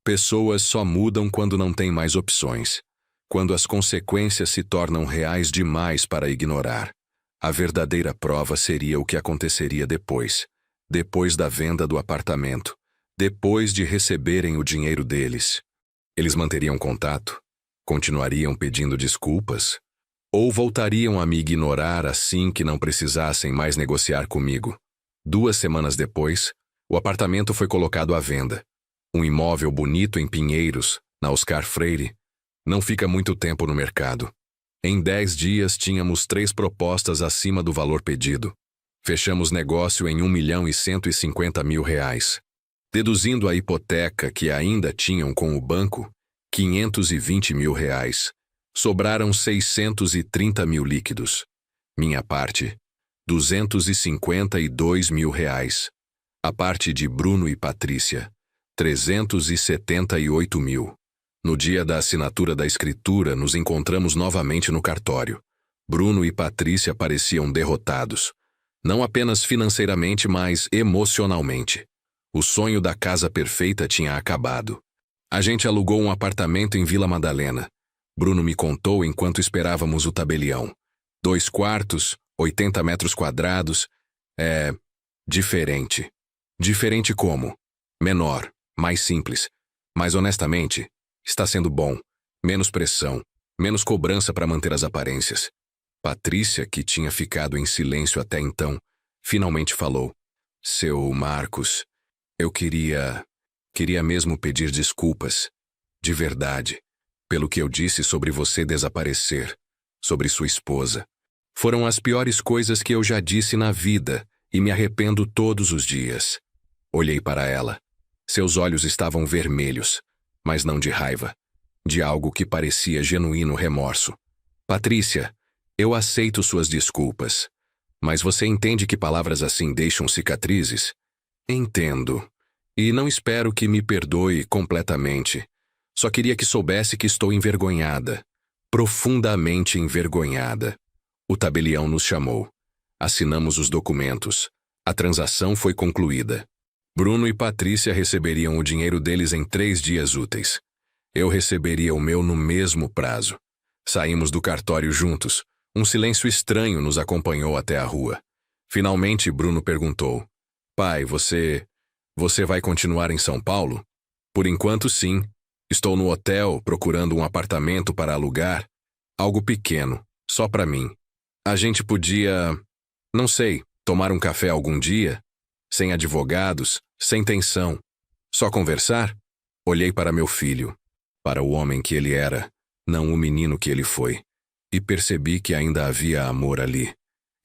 Pessoas só mudam quando não têm mais opções, quando as consequências se tornam reais demais para ignorar. A verdadeira prova seria o que aconteceria depois da venda do apartamento, depois de receberem o dinheiro deles. Eles manteriam contato? Continuariam pedindo desculpas? Ou voltariam a me ignorar assim que não precisassem mais negociar comigo? 2 semanas depois, o apartamento foi colocado à venda. Um imóvel bonito em Pinheiros, na Oscar Freire, não fica muito tempo no mercado. Em 10 dias tínhamos 3 propostas acima do valor pedido. Fechamos negócio em R$1.150.000. Deduzindo a hipoteca que ainda tinham com o banco, R$520.000. Sobraram R$630.000 líquidos. Minha parte, R$252.000. A parte de Bruno e Patrícia, R$378.000. No dia da assinatura da escritura, nos encontramos novamente no cartório. Bruno e Patrícia pareciam derrotados. Não apenas financeiramente, mas emocionalmente. O sonho da casa perfeita tinha acabado. A gente alugou um apartamento em Vila Madalena. Bruno me contou enquanto esperávamos o tabelião. 2 quartos, 80 metros quadrados. É diferente. Diferente como? Menor, mais simples. Mas honestamente, está sendo bom. Menos pressão, menos cobrança para manter as aparências. Patrícia, que tinha ficado em silêncio até então, finalmente falou. Seu Marcos, eu queria mesmo pedir desculpas. De verdade. Pelo que eu disse sobre você desaparecer. Sobre sua esposa. Foram as piores coisas que eu já disse na vida e me arrependo todos os dias. Olhei para ela. Seus olhos estavam vermelhos, mas não de raiva. De algo que parecia genuíno remorso. Patrícia, eu aceito suas desculpas. Mas você entende que palavras assim deixam cicatrizes? Entendo. E não espero que me perdoe completamente. Só queria que soubesse que estou envergonhada. Profundamente envergonhada. O tabelião nos chamou. Assinamos os documentos. A transação foi concluída. Bruno e Patrícia receberiam o dinheiro deles em 3 dias úteis. Eu receberia o meu no mesmo prazo. Saímos do cartório juntos. Um silêncio estranho nos acompanhou até a rua. Finalmente, Bruno perguntou. Pai, você vai continuar em São Paulo? Por enquanto, sim. Estou no hotel procurando um apartamento para alugar. Algo pequeno, só para mim. A gente podia, não sei, tomar um café algum dia? Sem advogados, sem tensão. Só conversar? Olhei para meu filho, para o homem que ele era, não o menino que ele foi. E percebi que ainda havia amor ali,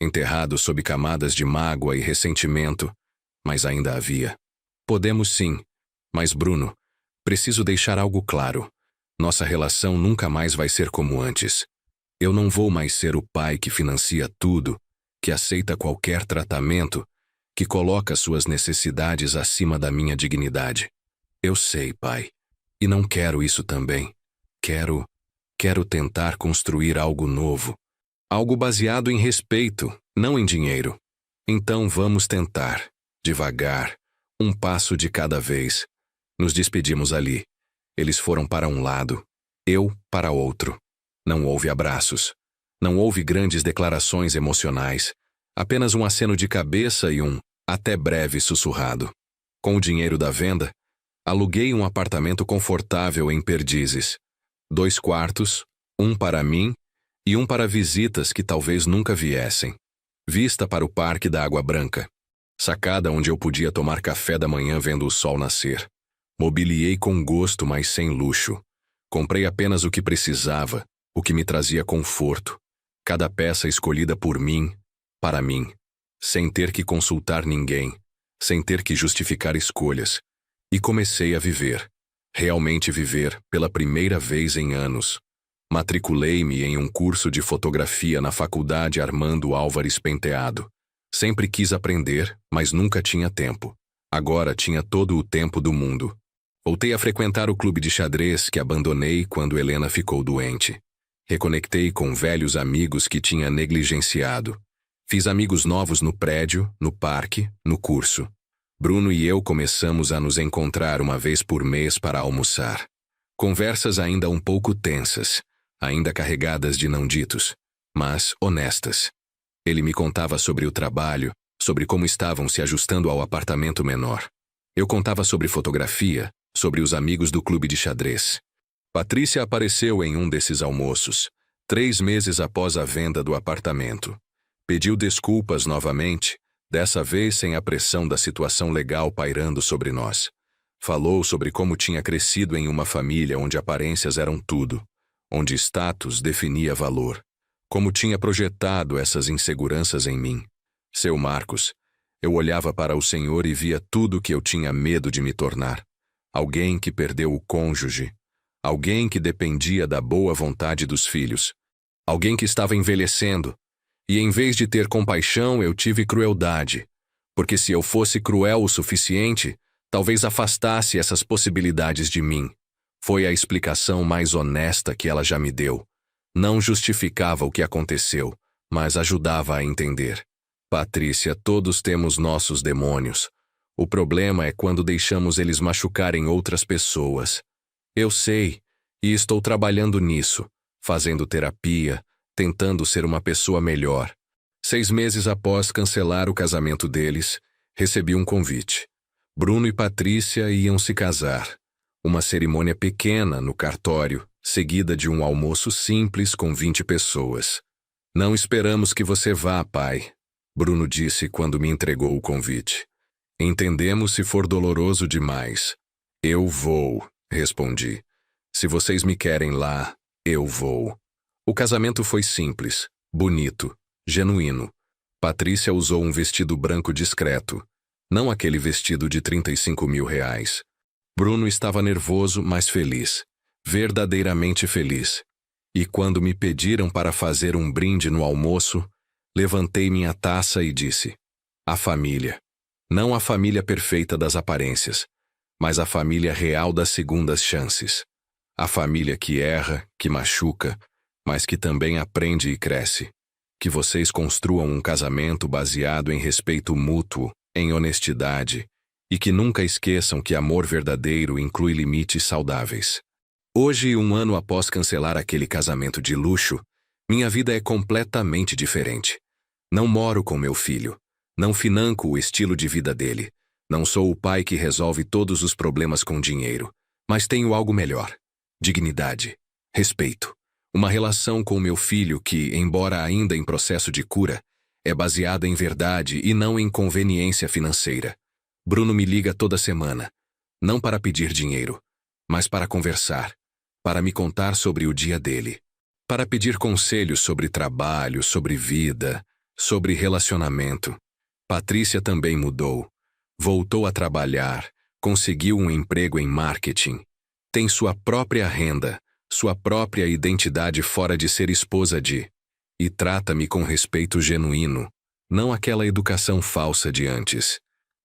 enterrado sob camadas de mágoa e ressentimento, mas ainda havia. Podemos sim, mas Bruno, preciso deixar algo claro. Nossa relação nunca mais vai ser como antes. Eu não vou mais ser o pai que financia tudo, que aceita qualquer tratamento, que coloca suas necessidades acima da minha dignidade. Eu sei, pai, e não quero isso também. Quero tentar construir algo novo. Algo baseado em respeito, não em dinheiro. Então vamos tentar, devagar, um passo de cada vez. Nos despedimos ali. Eles foram para um lado, eu para outro. Não houve abraços. Não houve grandes declarações emocionais. Apenas um aceno de cabeça e um, até breve, sussurrado. Com o dinheiro da venda, aluguei um apartamento confortável em Perdizes. 2 quartos, um para mim e um para visitas que talvez nunca viessem. Vista para o Parque da Água Branca. Sacada onde eu podia tomar café da manhã vendo o sol nascer. Mobiliei com gosto, mas sem luxo. Comprei apenas o que precisava, o que me trazia conforto. Cada peça escolhida por mim, para mim. Sem ter que consultar ninguém, sem ter que justificar escolhas. E comecei a viver. Realmente viver, pela primeira vez em anos. Matriculei-me em um curso de fotografia na Faculdade Armando Álvares Penteado. Sempre quis aprender, mas nunca tinha tempo. Agora tinha todo o tempo do mundo. Voltei a frequentar o clube de xadrez que abandonei quando Helena ficou doente. Reconectei com velhos amigos que tinha negligenciado. Fiz amigos novos no prédio, no parque, no curso. Bruno e eu começamos a nos encontrar uma vez por mês para almoçar. Conversas ainda um pouco tensas, ainda carregadas de não ditos, mas honestas. Ele me contava sobre o trabalho, sobre como estavam se ajustando ao apartamento menor. Eu contava sobre fotografia, sobre os amigos do clube de xadrez. Patrícia apareceu em um desses almoços, 3 meses após a venda do apartamento. Pediu desculpas novamente, dessa vez sem a pressão da situação legal pairando sobre nós. Falou sobre como tinha crescido em uma família onde aparências eram tudo, onde status definia valor. Como tinha projetado essas inseguranças em mim. Seu Marcos, eu olhava para o Senhor e via tudo que eu tinha medo de me tornar. Alguém que perdeu o cônjuge. Alguém que dependia da boa vontade dos filhos. Alguém que estava envelhecendo. E em vez de ter compaixão, eu tive crueldade. Porque se eu fosse cruel o suficiente, talvez afastasse essas possibilidades de mim. Foi a explicação mais honesta que ela já me deu. Não justificava o que aconteceu, mas ajudava a entender. Patrícia, todos temos nossos demônios. O problema é quando deixamos eles machucarem outras pessoas. Eu sei, e estou trabalhando nisso, fazendo terapia, tentando ser uma pessoa melhor. 6 meses após cancelar o casamento deles, recebi um convite. Bruno e Patrícia iam se casar. Uma cerimônia pequena no cartório, seguida de um almoço simples com 20 pessoas. Não esperamos que você vá, pai, Bruno disse quando me entregou o convite. Entendemos se for doloroso demais. Eu vou, respondi. Se vocês me querem lá, eu vou. O casamento foi simples, bonito, genuíno. Patrícia usou um vestido branco discreto, não aquele vestido de R$35 mil. Bruno estava nervoso, mas feliz. Verdadeiramente feliz. E quando me pediram para fazer um brinde no almoço, levantei minha taça e disse: a família. Não a família perfeita das aparências, mas a família real das segundas chances. A família que erra, que machuca, mas que também aprende e cresce. Que vocês construam um casamento baseado em respeito mútuo, em honestidade, e que nunca esqueçam que amor verdadeiro inclui limites saudáveis. Hoje, 1 ano após cancelar aquele casamento de luxo, minha vida é completamente diferente. Não moro com meu filho. Não financo o estilo de vida dele. Não sou o pai que resolve todos os problemas com dinheiro. Mas tenho algo melhor. Dignidade. Respeito. Uma relação com meu filho que, embora ainda em processo de cura, é baseada em verdade e não em conveniência financeira. Bruno me liga toda semana. Não para pedir dinheiro, mas para conversar. Para me contar sobre o dia dele. Para pedir conselhos sobre trabalho, sobre vida, sobre relacionamento. Patrícia também mudou. Voltou a trabalhar, conseguiu um emprego em marketing. Tem sua própria renda, sua própria identidade fora de ser esposa de. E trata-me com respeito genuíno, não aquela educação falsa de antes.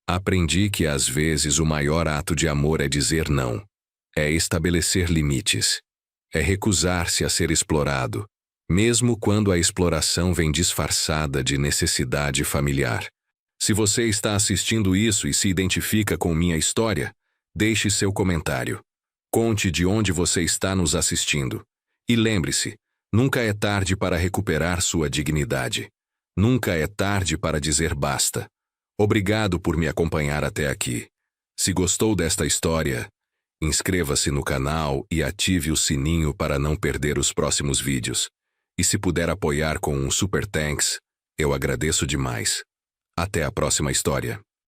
Aprendi que às vezes o maior ato de amor é dizer não. É estabelecer limites. É recusar-se a ser explorado, mesmo quando a exploração vem disfarçada de necessidade familiar. Se você está assistindo isso e se identifica com minha história, deixe seu comentário. Conte de onde você está nos assistindo. E lembre-se, nunca é tarde para recuperar sua dignidade. Nunca é tarde para dizer basta. Obrigado por me acompanhar até aqui. Se gostou desta história, inscreva-se no canal e ative o sininho para não perder os próximos vídeos. E se puder apoiar com um Super Thanks, eu agradeço demais. Até a próxima história.